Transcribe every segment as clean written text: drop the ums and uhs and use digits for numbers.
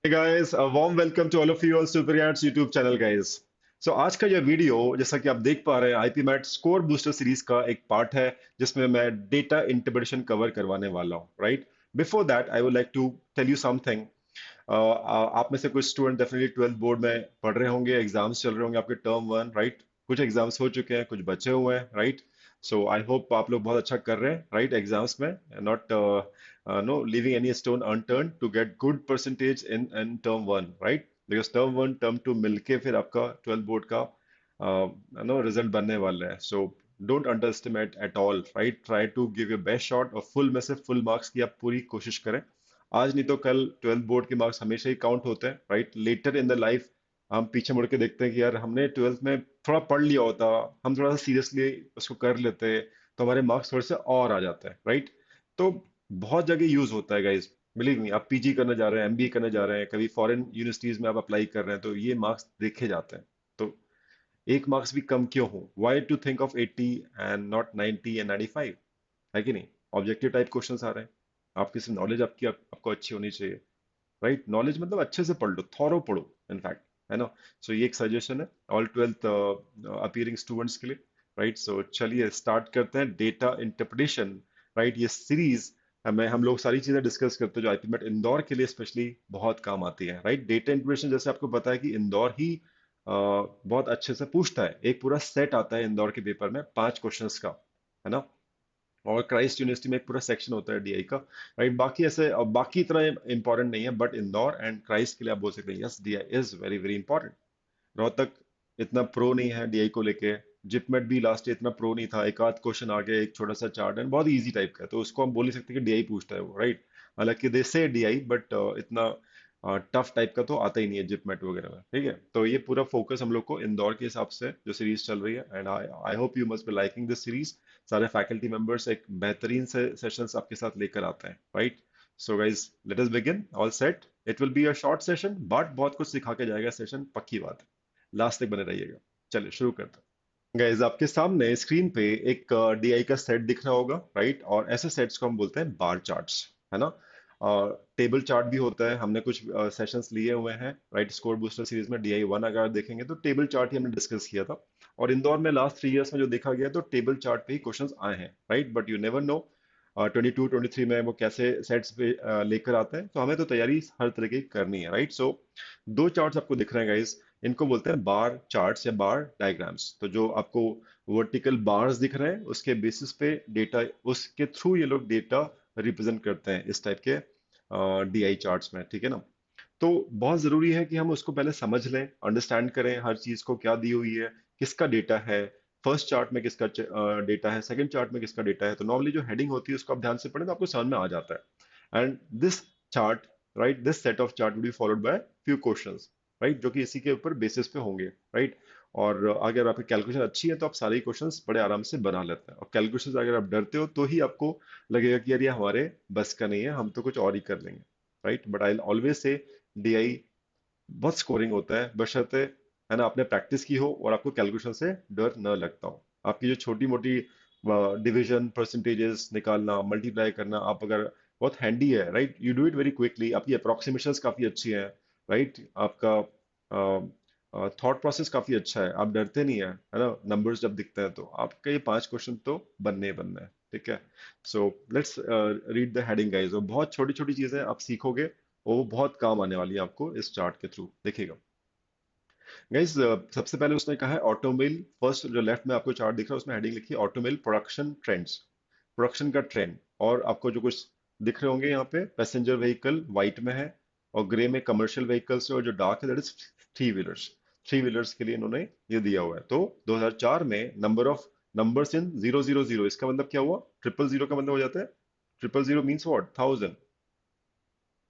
Hey guys, a warm welcome to all of you on Superyards YouTube channel guys. So आज का ये video जैसा कि आप देख पा रहे हैं IP MAT score booster series का एक पार्ट है जिसमें मैं डेटा इंटरप्रिटेशन कवर करवाने वाला हूँ right before that I would like to tell you something आप में से कुछ स्टूडेंट डेफिनेटली ट्वेल्थ बोर्ड में पढ़ रहे होंगे एग्जाम्स चल रहे होंगे आपके टर्म 1 राइट कुछ एग्जाम्स हो चुके हैं कुछ बचे हुए हैं राइट सो आई होप आप लोग बहुत अच्छा कर रहे हैं राइट एग्जाम्स में not no leaving any stone unturned to get good percentage in term 1 right because term 1 term 2 मिलके फिर आपका ट्वेल्थ बोर्ड का नो रिजल्ट बनने वाला है so don't underestimate at all right try to give your best shot और full में से फुल मार्क्स की आप पूरी कोशिश करें आज नहीं तो कल ट्वेल्थ बोर्ड के मार्क्स हमेशा ही काउंट होते हैं right later in the life हम पीछे मुड़ के देखते हैं कि यार हमने ट्वेल्थ में थोड़ा पढ़ लिया होता हम थोड़ा सा सीरियसली उसको कर लेते तो हमारे मार्क्स थोड़े से और आ जाते हैं राइट तो बहुत जगह यूज होता है गाइज बिलीव मी आप पीजी करने जा रहे हैं एमबीए करने जा रहे हैं कभी फॉरेन यूनिवर्सिटीज में आप अप्लाई कर रहे हैं तो ये मार्क्स देखे जाते हैं तो एक मार्क्स भी कम क्यों हो why to think of 80 and not 90 and 95 है कि नहीं ऑब्जेक्टिव टाइप क्वेश्चंस आ रहे हैं आपकी सिर्फ नॉलेज आपको अच्छी होनी चाहिए राइट नॉलेज मतलब अच्छे से पढ़ लो थॉरो पढ़ो इनफैक्ट है ना सो ये एक सजेशन है ऑल ट्वेल्थ अपीयरिंग स्टूडेंट्स के लिए राइट सो चलिए स्टार्ट करते हैं डेटा इंटरप्रिटेशन राइट ये सीरीज हमें हम लोग सारी चीजें डिस्कस करते हैं जो आईपीमेट इंदौर के लिए स्पेशली बहुत काम आती है राइट डेटा इंटरप्रिटेशन जैसे आपको पता है कि इंदौर ही बहुत अच्छे से पूछता है एक पूरा सेट आता है इंदौर के पेपर में 5 क्वेश्चंस का है ना और क्राइस्ट यूनिवर्सिटी में एक पूरा सेक्शन होता है डीआई का राइट बाकी ऐसे बाकी इतना इंपॉर्टेंट नहीं है बट इंदौर एंड क्राइस्ट के लिए आप बोल सकते हैं yes DI is very very important Rohtak इतना प्रो नहीं है डीआई को लेके जिपमेट भी लास्ट ईयर इतना प्रो नहीं था एक आध क्वेश्चन आ गया एक छोटा सा चार्ट एंड बहुत इजी टाइप का है तो उसको हम बोल नहीं सकते कि डीआई पूछता है वो राइट हालांकि दे से डीआई बट इतना टफ टाइप का तो आता ही नहीं है जिपमेट वगैरह में ठीक है तो ये पूरा फोकस हम लोग को इंदौर के हिसाब से जो सीरीज चल रही है and I hope you must be liking this series सारे फैकल्टी मेंबर्स एक बेहतरीन से सेशंस आपके साथ लेकर आते हैं right so guys let us begin all set it will be a short session but बहुत कुछ सिखा के जाएगा सेशन पक्की बात है लास्ट तक बने रहिएगा चलिए शुरू करते हैं गाइज आपके सामने स्क्रीन पे एक डीआई का सेट दिख रहा होगा राइट और ऐसे सेट्स को हम बोलते हैं बार चार्ट्स है ना और टेबल चार्ट भी होता है हमने कुछ सेशंस लिए हुए हैं राइट स्कोर बूस्टर सीरीज में डीआई 1 अगर आप देखेंगे तो टेबल चार्ट ही हमने डिस्कस किया था और इंदौर में लास्ट 3 इयर्स में जो देखा गया तो टेबल चार्ट पे ही क्वेश्चंस आए हैं right but you never know 22 23 में वो कैसे सेट्स पे लेकर आते हैं तो हमें तो तैयारी हर तरह की करनी है राइट सो दो चार्ट्स आपको दिख रहे हैं गाइस इनको बोलते हैं बार चार्ट्स या बार डायग्राम्स तो जो आपको वर्टिकल बार्स दिख रहे हैं उसके बेसिस पे डेटा उसके थ्रू ये लोग डेटा रिप्रेजेंट करते हैं इस टाइप के डीआई चार्ट्स में ठीक है ना तो बहुत जरूरी है कि हम उसको पहले समझ लें अंडरस्टैंड करें हर चीज को क्या दी हुई है किसका डेटा है फर्स्ट चार्ट में किसका डेटा है सेकंड चार्ट में किसका डेटा है तो नॉर्मली जो हेडिंग होती है उसको आप ध्यान से पढ़ें तो आपको समझ में आ जाता है and this chart right this set of chart will be followed by few questions right जो कि इसी के ऊपर बेसिस पे होंगे राइट और अगर आपकी कैलकुलेशन अच्छी है तो आप सारे क्वेश्चंस बड़े आराम से बना लेते हैं और कैलकुलेशन अगर आप डरते हो तो ही आपको लगेगा कि यार ये हमारे बस का नहीं है हम तो कुछ और ही कर लेंगे right but I always say DI बहुत स्कोरिंग होता है बशर्ते है ना आपने प्रैक्टिस की हो और आपको कैलकुलेशन से डर न लगता हो आपकी जो छोटी मोटी डिवीजन परसेंटेजेस निकालना मल्टीप्लाई करना आप अगर बहुत हैंडी है right you do it very quickly आपकी अप्रोक्सीमेशंस काफी अच्छी हैं राइट आपका थॉट प्रोसेस काफी अच्छा है आप डरते नहीं है ना नंबर्स जब दिखते हैं तो आपके ये 5 क्वेश्चन तो बनने ही बनने हैं ठीक है so let's read the heading guys और बहुत छोटी छोटी चीजें आप सीखोगे और वो बहुत काम आने वाली है आपको इस चार्ट के थ्रू देखिएगा गाइस सबसे पहले उसने कहा है ऑटोमोबाइल फर्स्ट जो लेफ्ट में आपको चार्ट दिख रहा है उसमें हेडिंग लिखी है ऑटोमोबाइल प्रोडक्शन ट्रेंड्स प्रोडक्शन का ट्रेंड और आपको जो कुछ दिख रहे होंगे यहाँ पे पैसेंजर व्हीकल व्हाइट में है और ग्रे में कमर्शियल व्हीकल्स है और जो डार्क है दैट इज थ्री व्हीलर्स के लिए इन्होंने ये दिया हुआ है तो 2004 में नंबर ऑफ नंबर्स इन 000 इसका मतलब क्या हुआ ट्रिपल जीरो का मतलब हो जाता है ट्रिपल जीरो मीन्स व्हाट 1000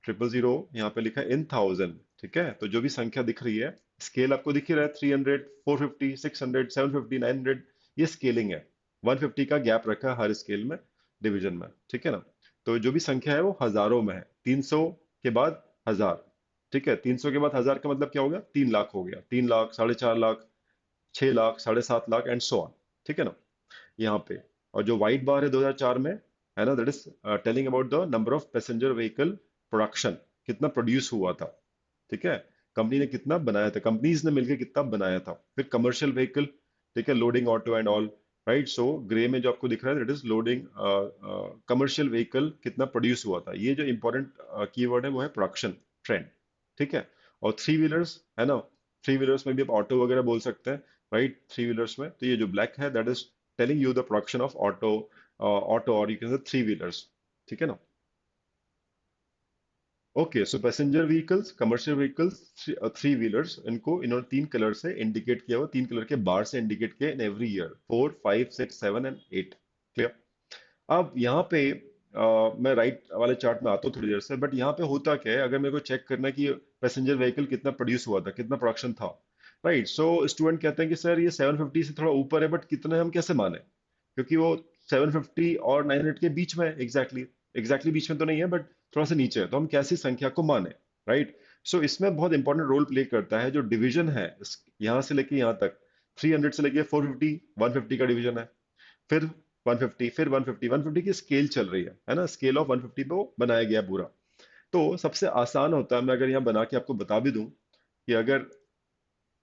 000 यहाँ पे लिखा है इन थाउजेंड ठीक है तो जो भी संख्या दिख रही है स्केल आपको दिख ही रहा है 300 450 600 750 900 ये स्केलिंग है 150 का गैप रखा है हर स्केल में डिवीजन में ठीक है ना तो जो भी संख्या है वो हजारों में है 300 के बाद हजार ठीक है 300 के बाद हजार का मतलब क्या हो गया 3 लाख हो गया 3 lakh 4.5 lakh 6 lakh 7.5 lakh and so on ठीक है ना यहाँ पे और जो व्हाइट बार है 2004 में है ना that is telling about the number of passenger vehicle production कितना प्रोड्यूस हुआ था ठीक है, कंपनी ने कितना बनाया था, कंपनीज ने मिलकर कितना बनाया था। फिर कमर्शियल व्हीकल, ठीक है, loading auto and all, right. So grey में जो आपको दिख रहा है that is loading, commercial vehicle कितना प्रोड्यूस हुआ था। ये जो इंपॉर्टेंट कीवर्ड है वो है प्रोडक्शन ट्रेंड, ठीक है। और थ्री व्हीलर्स है ना, थ्री व्हीलर्स में भी आप ऑटो वगैरह बोल सकते हैं, राइट। थ्री व्हीलर्स में तो ये जो ब्लैक है that is telling you the production of auto, auto or you can say three wheelers, ठीक है ना। Okay, so passenger vehicles, commercial vehicles, three wheelers, इनको इन्होंने तीन कलर से इंडिकेट किया हुआ, तीन कलर के बार से इंडिकेट किया in every year, 4, 5, 6, 7 and 8, clear. अब यहाँ पे मैं राइट वाले चार्ट में आता हूँ थोड़ी देर से, बट यहाँ पे होता क्या है, अगर मेरे को चेक करना है कि पैसेंजर व्हीकल कितना प्रोड्यूस हुआ था, कितना प्रोडक्शन था, राइट। सो स्टूडेंट कहते हैं कि सर ये 750 से थोड़ा ऊपर है, बट कितना है हम कैसे माने, क्योंकि वो 750 और 900 के बीच में है, एग्जैक्टली बीच में तो नहीं है, बट थोड़ा सा नीचे है, तो हम कैसी संख्या को माने, राइट। सो इसमें बहुत इंपॉर्टेंट रोल प्ले करता है जो डिवीजन है, यहाँ से लेके यहाँ तक, 300 से लेके 450, 150 का डिवीजन है, फिर 150, फिर 150, 150 की स्केल चल रही है ना, स्केल ऑफ 150 पे वो बनाया गया पूरा। तो सबसे आसान होता है, मैं अगर यहाँ बना के आपको बता भी दूं कि अगर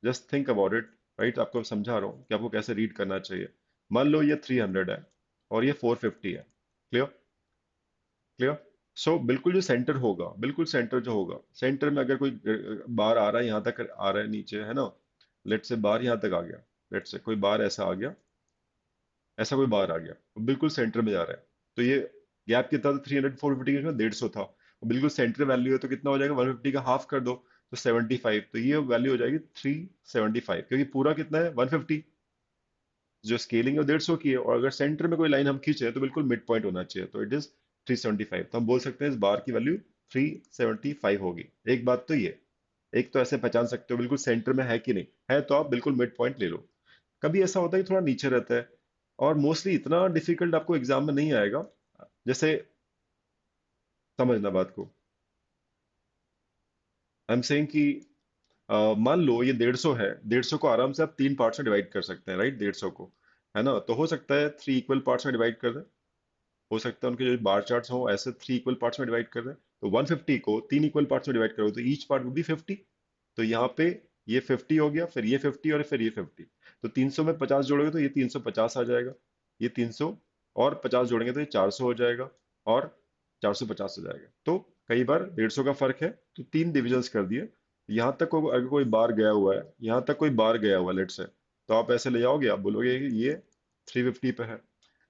just think about it, right, आपको समझा रहा हूँ कि आपको कैसे रीड करना चाहिए। मान लो ये 300 है और ये 450 है, क्लियर, क्लियर। सो बिल्कुल जो सेंटर होगा, बिल्कुल सेंटर जो होगा, सेंटर में अगर कोई बार आ रहा है यहाँ तक आ रहा है नीचे, है ना, लेट से बार यहाँ तक आ गया, लेट से कोई बार ऐसा आ गया, ऐसा कोई बार आ गया, वो बिल्कुल सेंटर में जा रहा है, तो ये गैप कितना था, 300 450 के बीच में 150 था, वो बिल्कुल सेंटर वैल्यू है, तो कितना हो जाएगा, 150 का हाफ कर दो तो 75, तो ये वैल्यू हो जाएगी 375, क्योंकि पूरा कितना है 150, जो स्केलिंग है 150 की है, और अगर सेंटर में कोई लाइन हम खींचे तो बिल्कुल मिड पॉइंट होना चाहिए, तो इट इज 375, तो हम बोल सकते हैं इस बार की वैल्यू 375 होगी। एक बात तो ये, एक तो ऐसे पहचान सकते हो बिल्कुल सेंटर में है कि नहीं है, तो आप बिल्कुल मिड पॉइंट ले लो। कभी ऐसा होता है कि थोड़ा नीचे रहता है, और मोस्टली इतना डिफिकल्ट आपको एग्जाम में नहीं आएगा, जैसे, समझना बात को, आई एम सेइंग कि मान लो ये 150 है, 150 को आराम से आप तीन पार्ट्स में डिवाइड कर सकते हैं, राइट, 150 को, है ना, तो हो सकता है थ्री इक्वल पार्ट्स में डिवाइड कर दें, हो सकता है उनके जो बार चार्ट्स हो ऐसे थ्री इक्वल पार्ट्स में डिवाइड कर दें, तो 150 को तीन इक्वल पार्ट्स में डिवाइड करो तो ईच पार्ट वुड बी 50, तो यहाँ पे ये 50 हो गया, फिर ये 50 और फिर ये 50, तो 300 में 50 जोड़ोगे तो ये 350 आ जाएगा, ये 300 और 50 जोड़ेंगे तो ये 400 हो जाएगा, और 450 हो जाएगा। तो कई बार 150 का फर्क है, तो तीन डिविजन्स कर दिए। यहाँ तक अगर कोई बार गया हुआ है, यहाँ तक कोई बार गया हुआ है लेट से, तो आप ऐसे ले जाओगे, आप बोलोगे कि ये 350 पे है,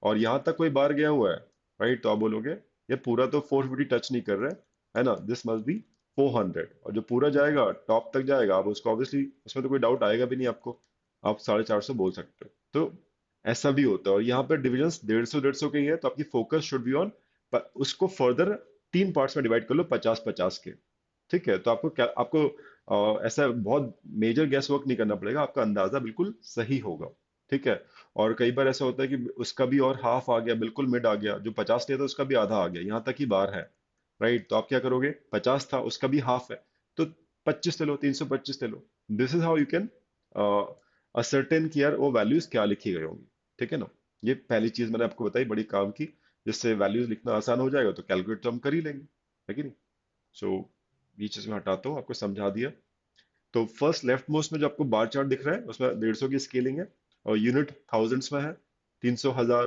और यहाँ तक कोई बार गया हुआ है, राइट, तो आप बोलोगे ये पूरा तो 450 टच नहीं कर रहा है ना, दिस मस्ट बी 400, और जो पूरा जाएगा टॉप तक जाएगा, आप उसको ऑब्वियसली उसमें तो कोई डाउट आएगा भी नहीं आपको, आप 450 बोल सकते हो। तो ऐसा भी होता है, और यहाँ पे डिविजन्स 150 के ही है, तो आपकी फोकस शुड बी ऑन, उसको फर्दर तीन पार्ट्स में डिवाइड कर लो 50 50 के, ठीक है। तो आपको क्या, आपको ऐसा बहुत मेजर गैस वर्क नहीं करना पड़ेगा, आपका अंदाजा बिल्कुल सही होगा, ठीक है। और कई बार ऐसा होता है कि उसका भी और हाफ आ गया, बिल्कुल मिड आ गया, जो 50 लिया था उसका भी आधा आ गया, यहाँ तक ही बार है, राइट, तो आप क्या करोगे, 50 था उसका भी हाफ है, तो 25 ले लो, 325 ले लो। This is how you can ascertain कि यार वो वैल्यूज क्या लिखी गई होंगी, ठीक है ना। ये पहली चीज मैंने आपको बताई बड़ी काम की, जिससे वैल्यूज लिखना आसान हो जाएगा, तो कैलकुलेट तो हम कर ही लेंगे, है कि नहीं। सो ये चीज मैं हटाता हूँ, आपको समझा दिया। तो फर्स्ट लेफ्ट मोस्ट में जो आपको बार चार्ट दिख रहा है उसमें 150 की स्केलिंग है, और यूनिट थाउजेंड्स में है, 300, हजार,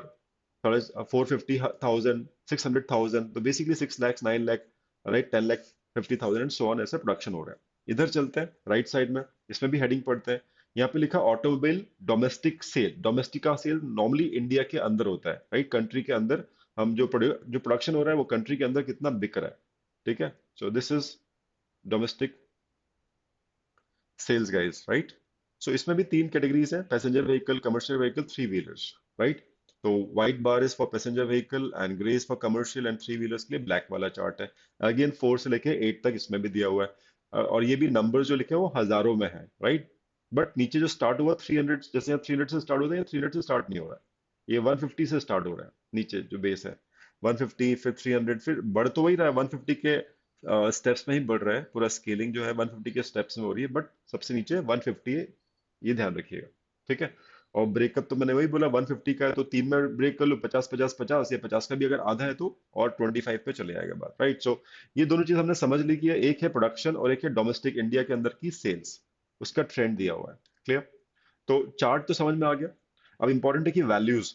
450,000, 600,000, तो basically 6 lakh, 9 lakh, right, 10 lakh, 50,000 and so on, ऐसा प्रोडक्शन हो रहा है। इधर चलते हैं राइट साइड में, इसमें भी हेडिंग पढ़ते हैं। यहाँ पे लिखा ऑटोमोबाइल डोमेस्टिक सेल, डोमेस्टिक का सेल नॉर्मली इंडिया के अंदर होता है, राइट, कंट्री के अंदर, हम जो प्रोडक्शन हो रहा है वो कंट्री के अंदर कितना बिक रहा है, ठीक है। So this is domestic sales guys, right. So इसमें भी तीन कैटेगरीज हैं, passenger vehicle, commercial vehicle, three wheelers, right. तो white bar is for passenger vehicle and grey is for commercial and three wheelers के लिए ब्लैक वाला chart है। Again 4 से लेके 8 तक इसमें भी दिया हुआ है। और ये भी नंबर जो लिखे हैं वो हजारों में है, राइट। बट नीचे जो स्टार्ट हुआ 300, जैसे यहाँ 300 से स्टार्ट होता है, 300 से स्टार्ट नहीं हो रहा है, ये 150 से स्टार्ट हो रहा है, नीचे जो बेस है 150, फिर 300, फिर बढ़ तो वही रहा है 150 के स्टेप्स में ही बढ़ रहा है, पूरा स्केलिंग जो है 150 के स्टेप्स में हो रही है, बट सबसे नीचे 150 है, ये ध्यान रखिएगा, ठीक है। और ब्रेकअप तो मैंने वही बोला 150 का है तो तीन में ब्रेक कर लो, 50 50 50, या 50 का भी अगर आधा है तो और 25 पे चले जाएगा बात, राइट। सो ये दोनों चीज हमने समझ ली कि एक है प्रोडक्शन और एक है डोमेस्टिक इंडिया के अंदर की सेल्स, उसका ट्रेंड दिया हुआ है। क्लियर। तो चार्ट तो समझ में आ गया। अब इंपॉर्टेंट है कि वैल्यूज।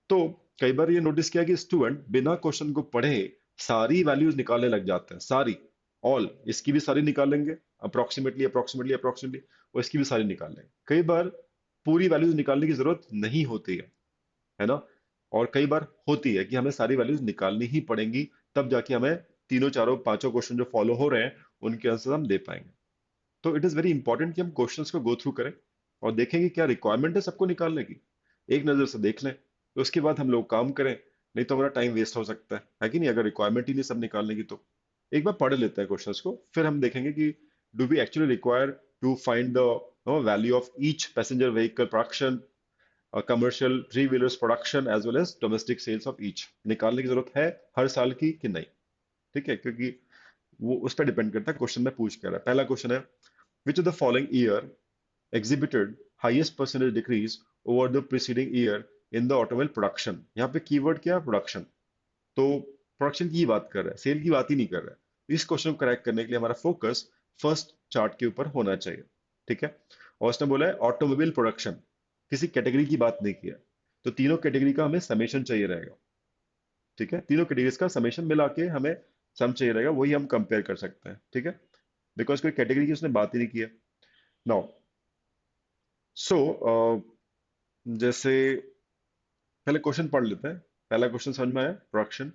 तो कई बार ये नोटिस किया कि स्टूडेंट बिना क्वेश्चन को पढ़े सारी वैल्यूज निकालने लग जाते हैं, सारी, ऑल, इसकी भी सारी निकालेंगे, अप्रोक्सीमेटली अप्रोक्सीमेटली अप्रोक्सीमेटली, और इसकी भी सारी निकाल लेंगे। कई बार पूरी वैल्यूज निकालने की जरूरत नहीं होती है ना। और कई बार होती है कि हमें सारी वैल्यूज निकालनी ही पड़ेंगी, तब जाके हमें तीनों चारों पांचों क्वेश्चन जो फॉलो हो रहे हैं उनके आंसर हम दे पाएंगे। तो इट इज वेरी इंपॉर्टेंट कि हम क्वेश्चंस को गो थ्रू करें और देखें कि क्या रिक्वायरमेंट है सबको निकालने की, एक नजर से देख लें, तो उसके बाद हम लोग काम करें। नहीं तो हमारा टाइम वेस्ट हो सकता है कि नहीं, अगर रिक्वायरमेंट ही नहीं सब निकालने की तो। एक बार पढ़ लेते हैं क्वेश्चंस को, फिर हम देखेंगे कि do we actually require to find the value of each passenger vehicle production, commercial three wheelers production as well as domestic sales of each, निकालने की जरूरत है हर साल की कि नहीं। ठीक है, क्योंकि वो उस पर डिपेंड करता है क्वेश्चन में पूछ कर रहा है। पहला क्वेश्चन है, which of the following year exhibited highest percentage decrease over the preceding year in the automobile production। यहाँ पे कीवर्ड क्या है, प्रोडक्शन। तो प्रोडक्शन की बात कर रहा है, सेल की बात ही नहीं कर रहा है। इस क्वेश्चन को करेक्ट करने के लिए हमारा फोकस फर्स्ट चार्ट के ऊपर होना चाहिए। ठीक है। और उसने बोला है ऑटोमोबाइल प्रोडक्शन, किसी कैटेगरी की बात नहीं किया। तो तीनों कैटेगरी का हमें समेशन चाहिए रहेगा। ठीक है, तीनों कैटेगरीज का समेशन मिला के हमें सम चाहिए रहेगा, वही हम कंपेयर कर सकते हैं। ठीक है, बिकॉज कोई कैटेगरी की उसने बात ही नहीं की है। नाउ सो जैसे पहले क्वेश्चन पढ़ लेते हैं। पहला क्वेश्चन समझ में आया, प्रोडक्शन,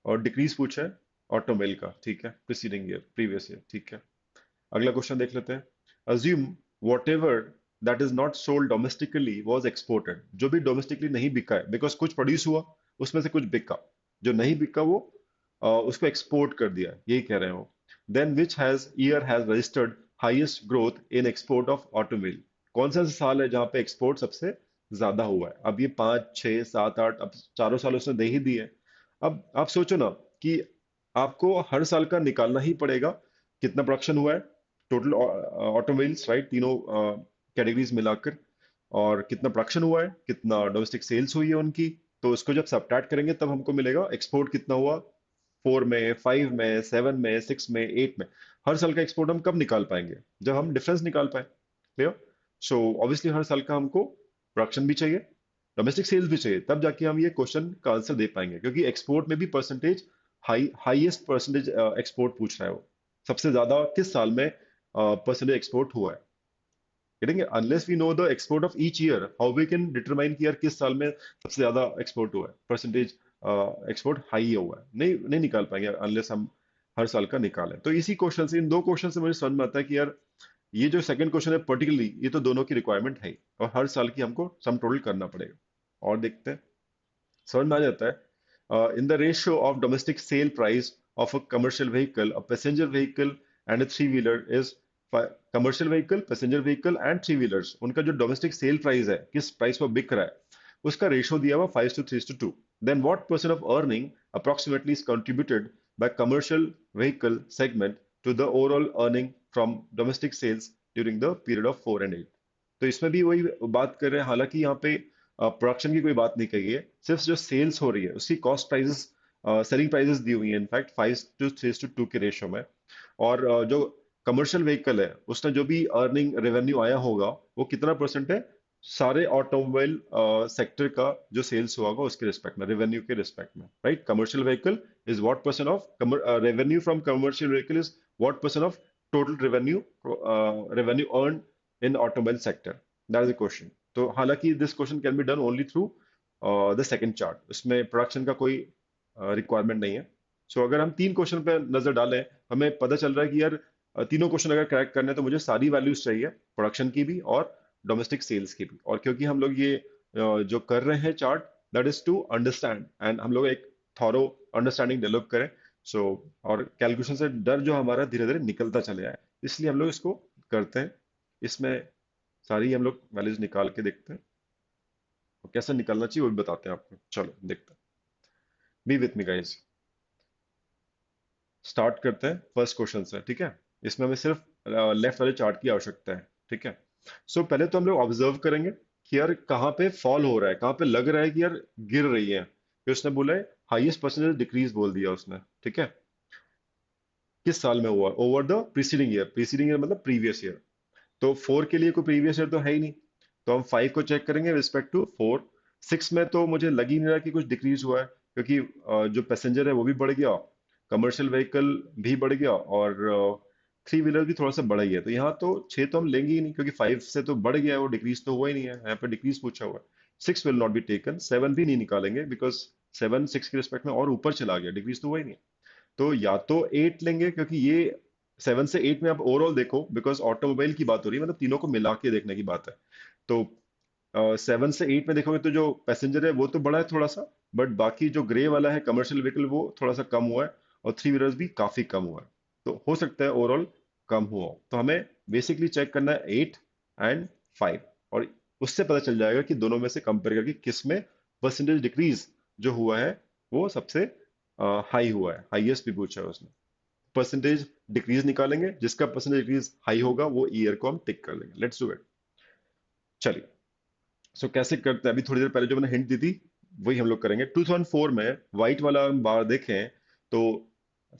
और डिक्रीज पूछा है ऑटोमोबाइल का। ठीक है, प्रीसीडिंग ईयर, प्रीवियस ईयर। ठीक है, अगला क्वेश्चन देख लेते हैं। Assume what ever that is not sold domestically was exported. जो भी डोमेस्टिकली नहीं बिका है, बिकॉज कुछ प्रोड्यूस हुआ उसमें से कुछ बिका, जो नहीं बिका वो उसको एक्सपोर्ट कर दिया, यही कह रहे हो। Then which has year has registered highest growth in export of automobile. कौन सा साल है जहां पे एक्सपोर्ट सबसे ज्यादा हुआ है। अब ये 5 6 7 8, अब चारों साल उसने दे ही दिए। अब आप सोचो ना कि आपको हर साल का निकालना ही पड़ेगा, कितना प्रोडक्शन हुआ है टोटल ऑटोमोबाइल्स, राइट, तीनों कैटेगरीज मिलाकर, और कितना प्रोडक्शन हुआ है, कितना डोमेस्टिक सेल्स हुई है उनकी। तो उसको जब सब्ट्रैक्ट करेंगे तब हमको मिलेगा एक्सपोर्ट कितना हुआ, 4 में 5 में 7 में 6 में 8 में। हर साल का एक्सपोर्ट हम कब निकाल पाएंगे, जब हम डिफरेंस निकाल पाए। क्लियर। सो ऑब्वियसली हर साल का हमको प्रोडक्शन भी चाहिए, डोमेस्टिक सेल्स भी चाहिए, तब जाके हम ये क्वेश्चन का आंसर दे पाएंगे। क्योंकि एक्सपोर्ट में भी परसेंटेज, हाईएस्ट परसेंटेज एक्सपोर्ट पूछ रहा है वो, सबसे ज्यादा किस साल में परसेंटेज एक्सपोर्ट हुआ है। करेंगे unless we know the export of each year, how we can determine कि यार किस साल में सबसे ज्यादा एक्सपोर्ट हुआ है, परसेंटेज एक्सपोर्ट हाई हुआ है। नहीं नहीं निकाल पाएंगे अनलेस हम हर साल का निकालें। तो इसी क्वेश्चन से, इन दो क्वेश्चन से मुझे समझ में आता है कि यार ये जो सेकंड क्वेश्चन है पर्टिकुलरली, ये तो दोनों की रिक्वायरमेंट है ही, और हर साल की हमको सम टोटल करना पड़ेगा। और देखते हैं, समझ में आ जाता है। In the ratio of domestic sale price of a commercial vehicle, a passenger vehicle and a three wheeler is, commercial vehicle, passenger vehicle and three wheelers, उनका जो डोमेस्टिक सेल प्राइस है, किस प्राइस पर बिक रहा है, उसका रेशियो दिया हुआ 5:3:2। Then what percent of earning approximately is contributed by commercial vehicle segment to the overall earning from domestic sales during the period of 4 and 8। तो इसमें भी वही बात कर रहे हैं, हालांकि यहाँ पे प्रोडक्शन की कोई बात नहीं कही है, सिर्फ जो सेल्स हो रही है उसकी कॉस्ट प्राइसेस, सेलिंग प्राइसेस दी हुई है इनफैक्ट 5:3:2 के रेशियो में। और जो कमर्शियल व्हीकल है उसने जो भी अर्निंग रेवेन्यू आया होगा वो कितना परसेंट है, सारे ऑटोमोबाइल सेक्टर का जो सेल्स हुआ होगा उसके रिस्पेक्ट में, रेवेन्यू के रिस्पेक्ट में, right. Commercial vehicle is what percent of revenue from commercial vehicle is what percent of total revenue, revenue earn in automobile sector. That is the question. तो हालांकि this question can be done only through the second chart, इसमें production का कोई requirement नहीं है। सो अगर हम तीन क्वेश्चन पे नजर डालें, हमें पता चल रहा है कि यार तीनों क्वेश्चन अगर क्रैक करने हैं तो मुझे सारी वैल्यूज चाहिए, प्रोडक्शन की भी और डोमेस्टिक सेल्स की भी। और क्योंकि हम लोग ये जो कर रहे हैं chart, that is to understand, and हम लोग एक थॉरो अंडरस्टैंडिंग डेवलप करें। सो और कैलकुलेशन से डर जो हमारा धीरे धीरे निकलता चले आए, इसलिए हम लोग इसको करते हैं। इसमें सारी हम लोग वैल्यूज निकाल के देखते हैं, और कैसे निकलना चाहिए वो भी बताते हैं आपको। चलो देखते हैं, B with me guys. Start करते हैं फर्स्ट क्वेश्चन से। ठीक है, इसमें हमें सिर्फ लेफ्ट वाले चार्ट की आवश्यकता है। ठीक है, सो पहले तो हम लोग ऑब्जर्व करेंगे कि यार कहाँ पे फॉल हो रहा है, कहाँ पे लग रहा है कि यार गिर रही है। फिर उसने बोला है हाईएस्ट परसेंटेज डिक्रीज बोल दिया उसने, ठीक है। किस साल में हुआ, over the preceding year, preceding year मतलब प्रीवियस ईयर। तो फोर के लिए कोई प्रीवियस ईयर तो है ही नहीं, तो हम फाइव को चेक करेंगे रिस्पेक्ट टू फोर। सिक्स में तो मुझे लग ही नहीं रहा कि कुछ डिक्रीज हुआ है, क्योंकि जो पैसेंजर है वो भी बढ़ गया, कमर्शियल व्हीकल भी बढ़ गया, और थ्री व्हीलर भी थोड़ा सा बढ़ गया। तो यहाँ तो छः तो हम लेंगे ही नहीं, क्योंकि फाइव से तो बढ़ गया है वो, डिक्रीज तो हुआ ही नहीं है, यहाँ पे डिक्रीज पूछा हुआ है। Six will not be taken, seven भी नहीं निकालेंगे, बिकॉज सेवन सिक्स के रिस्पेक्ट में और ऊपर चला गया, डिक्रीज तो हुआ ही नहीं है। तो या तो एट लेंगे, क्योंकि ये सेवन से एट में आप ओवरऑल देखो, बिकॉज ऑटोमोबाइल की बात हो रही है, मतलब तीनों को मिला के देखने की बात है। तो सेवन से एट में देखोगे तो जो पैसेंजर है वो तो बड़ा है थोड़ा सा, बट बाकी जो ग्रे वाला है कमर्शियल व्हीकल वो थोड़ा सा कम हुआ है, और थ्री व्हीलर्स भी काफी कम हुआ है। तो हो सकता है ओवरऑल कम हुआ हो। तो हमें बेसिकली चेक करना है एट एंड फाइव, और उससे पता चल जाएगा कि दोनों में से कंपेयर करके किस में परसेंटेज डिक्रीज जो हुआ है वो सबसे हाई हुआ है, हाईएस्ट भी पूछा है उसने। परसेंटेज डिक्रीज निकालेंगे, जिसका परसेंटेज डिक्रीज हाई होगा वो ईयर को हम टिक कर लेंगे। Let's do it. चलिए, सो कैसे करते हैं, अभी थोड़ी देर पहले जो मैंने हिंट दी थी वही हम लोग करेंगे। 2004 में व्हाइट वाला हम बार देखें तो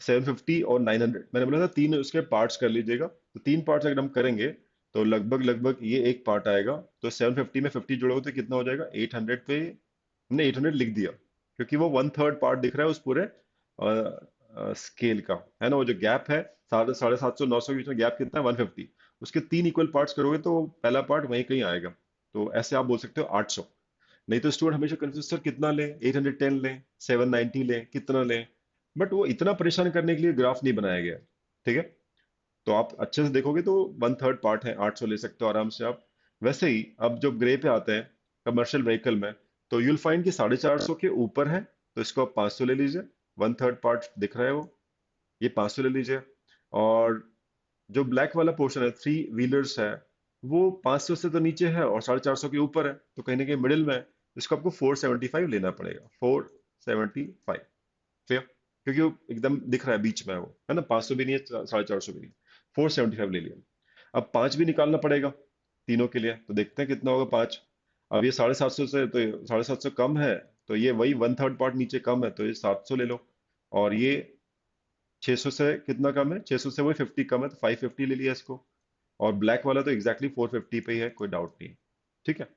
750 और 900, मैंने बोला था तीन उसके पार्ट्स कर लीजिएगा, तो तीन पार्ट्स अगर हम करेंगे तो लगभग लगभग ये एक पार्ट आएगा। तो 750 में 50 जोड़ोगे तो कितना हो जाएगा, 800 पे। हमने 800 लिख दिया क्योंकि वो वन थर्ड पार्ट दिख रहा है उस पूरे स्केल का, है ना। वो जो गैप है साढ़े साढ़े सात सौ नौ सौ के बीच में गैप कितना है, 150। उसके तीन इक्वल पार्ट्स करोगे तो पहला पार्ट वहीं कहीं आएगा। तो ऐसे आप बोल सकते हो 800। नहीं तो स्टूडेंट हमेशा कंफ्यूज, सर कितना लें, 810 लें, 790 लें, कितना लें। बट वो इतना परेशान करने के लिए ग्राफ नहीं बनाया गया, ठीक है। तो आप अच्छे से देखोगे तो वन थर्ड पार्ट है, 800 ले सकते हो आराम से आप। वैसे ही अब जब ग्रे पे आते हैं कमर्शियल व्हीकल में, तो यूल फाइंड कि 450 के ऊपर है, तो इसको आप 500 ले लीजिए। वन थर्ड पार्ट दिख रहा है वो, ये 500 ले लीजिए। और जो ब्लैक वाला पोर्शन है, थ्री व्हीलर्स है, वो 500 से तो नीचे है और 450 के ऊपर है, तो कहीं ना कहीं मिडिल में है। इसको आपको 475 लेना पड़ेगा, 475 फेयर, क्योंकि वो एकदम दिख रहा है बीच में, वो है ना, 500 भी नहीं है, 450 भी नहीं। 475 ले लिया। अब पांच भी निकालना पड़ेगा तीनों के लिए, तो देखते हैं कितना होगा पांच। अब ये 750 से, तो 750 कम है, तो ये वही वन थर्ड पार्ट नीचे कम है, तो ये 700 ले लो। और ये 600 से कितना कम है, 600 से वही 50 कम है, तो 550 ले लिया इसको। और ब्लैक वाला तो एग्जैक्टली 450 पे ही है, कोई डाउट नहीं है, ठीक है।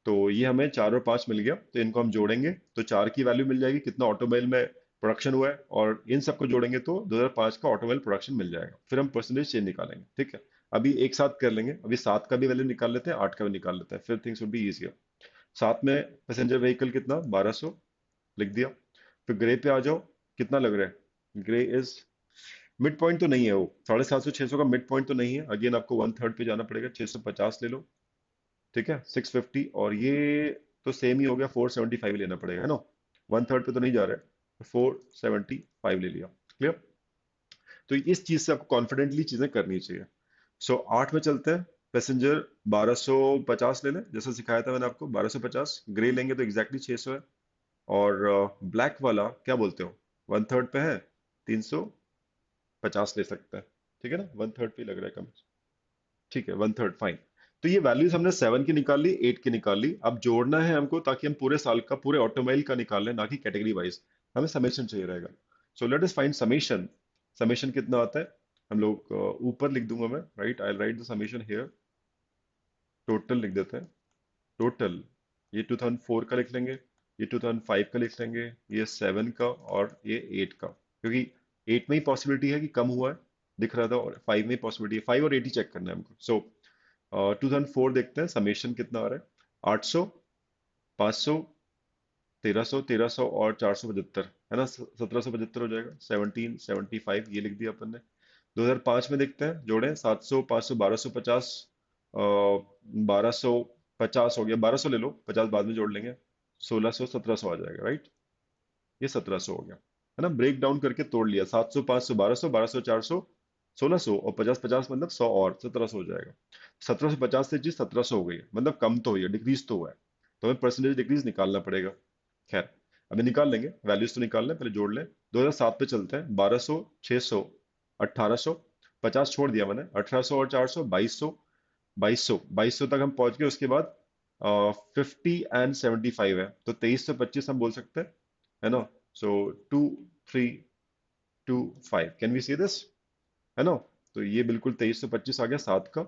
तो ये हमें चार और पांच मिल गया, तो इनको हम जोड़ेंगे तो चार की वैल्यू मिल जाएगी, कितना ऑटोमोबाइल में प्रोडक्शन हुआ है, और इन सबको जोड़ेंगे तो 2005 का ऑटोमोबाइल प्रोडक्शन मिल जाएगा। फिर हम परसेंटेज चेंज निकालेंगे, ठीक है। अभी एक साथ कर लेंगे, अभी सात का भी वैल्यू निकाल लेते हैं, आठ का भी निकाल लेते हैं, फिर थिंग्स वुड बी इजियर। सात में पैसेंजर व्हीकल कितना, 1200 लिख दिया। फिर ग्रे पे आ जाओ, कितना लग रहा है, ग्रे इज मिड पॉइंट तो नहीं है वो, 750 600 का मिड पॉइंट तो नहीं है। अगेन आपको वन थर्ड पे जाना पड़ेगा, 650 ले लो, ठीक है। 650, और ये तो सेम ही हो गया, 475 लेना पड़ेगा, है ना। वन थर्ड पे तो नहीं जा रहा है, 475 ले लिया, क्लियर। तो इस चीज से आपको कॉन्फिडेंटली चीजें करनी चाहिए। सो आठ में चलते हैं, पैसेंजर 1250 ले लें, जैसा सिखाया था मैंने आपको, 1250। ग्रे लेंगे तो एग्जैक्टली 600 है। और ब्लैक वाला क्या बोलते हो, वन थर्ड पे है, 350 ले सकते हैं, ठीक है ना, वन थर्ड पे लग रहा है कम, ठीक है, वन थर्ड फाइन। तो ये वैल्यूज हमने सेवन की निकाल ली, एट की निकाल ली। अब जोड़ना है हमको, ताकि हम पूरे साल का पूरे ऑटोमोबाइल का निकाल लें, ना कि कैटेगरी वाइज। हमें समेशन चाहिए रहेगा। So let us find summation. Summation कितना आता है, हम लोग ऊपर लिख दूंगा मैं, right, I right the summation here. Total लिख देते हैं, टोटल। ये 2004 का लिख लेंगे, ये 2005 का लिख लेंगे, ये सेवन का, और ये एट का, क्योंकि एट में ही पॉसिबिलिटी है कि कम हुआ है, दिख रहा था, और फाइव में ही पॉसिबिलिटी है, फाइव और एट ही चेक करना है हमको। सो 2004 देखते हैं समेशन कितना आ रहा है, 800, 500, 1300, 1300 और 475, है ना, 1775 हो जाएगा, 1775 ये लिख दिया अपन ने। 2005 में देखते हैं, जोड़ें, 700, 500, 1250, 1250 हो गया, 1200 ले लो, 50 बाद में जोड़ लेंगे, 1600, 1700 आ जाएगा, राइट। ये 1700 हो गया, है ना। ब्रेक डाउन करके तोड़ लिया, 700, 500, 1200, 1200, 400, 1600, और 50 50 मतलब 100, और 1700 हो जाएगा। 1750 से चीज 1700 हो गई है, मतलब कम तो हुई है, डिक्रीज तो हुआ है। तो हमें परसेंटेज डिक्रीज निकालना पड़ेगा। खैर, अभी निकाल लेंगे, वैल्यूज तो निकाल लें, पहले जोड़ लें। 2007 पे चलते हैं, 1200, 600, 1800, 50 छोड़ दिया मैंने, 1800 और 400, 2200, 2200 तक हम पहुंच गए। उसके बाद 50 और 75 है, तो 2325 हम बोल सकते हैं, है ना? सो 2325, कैन वी सी दिस, है ना? तो ये बिल्कुल 2325 आ गया सात का।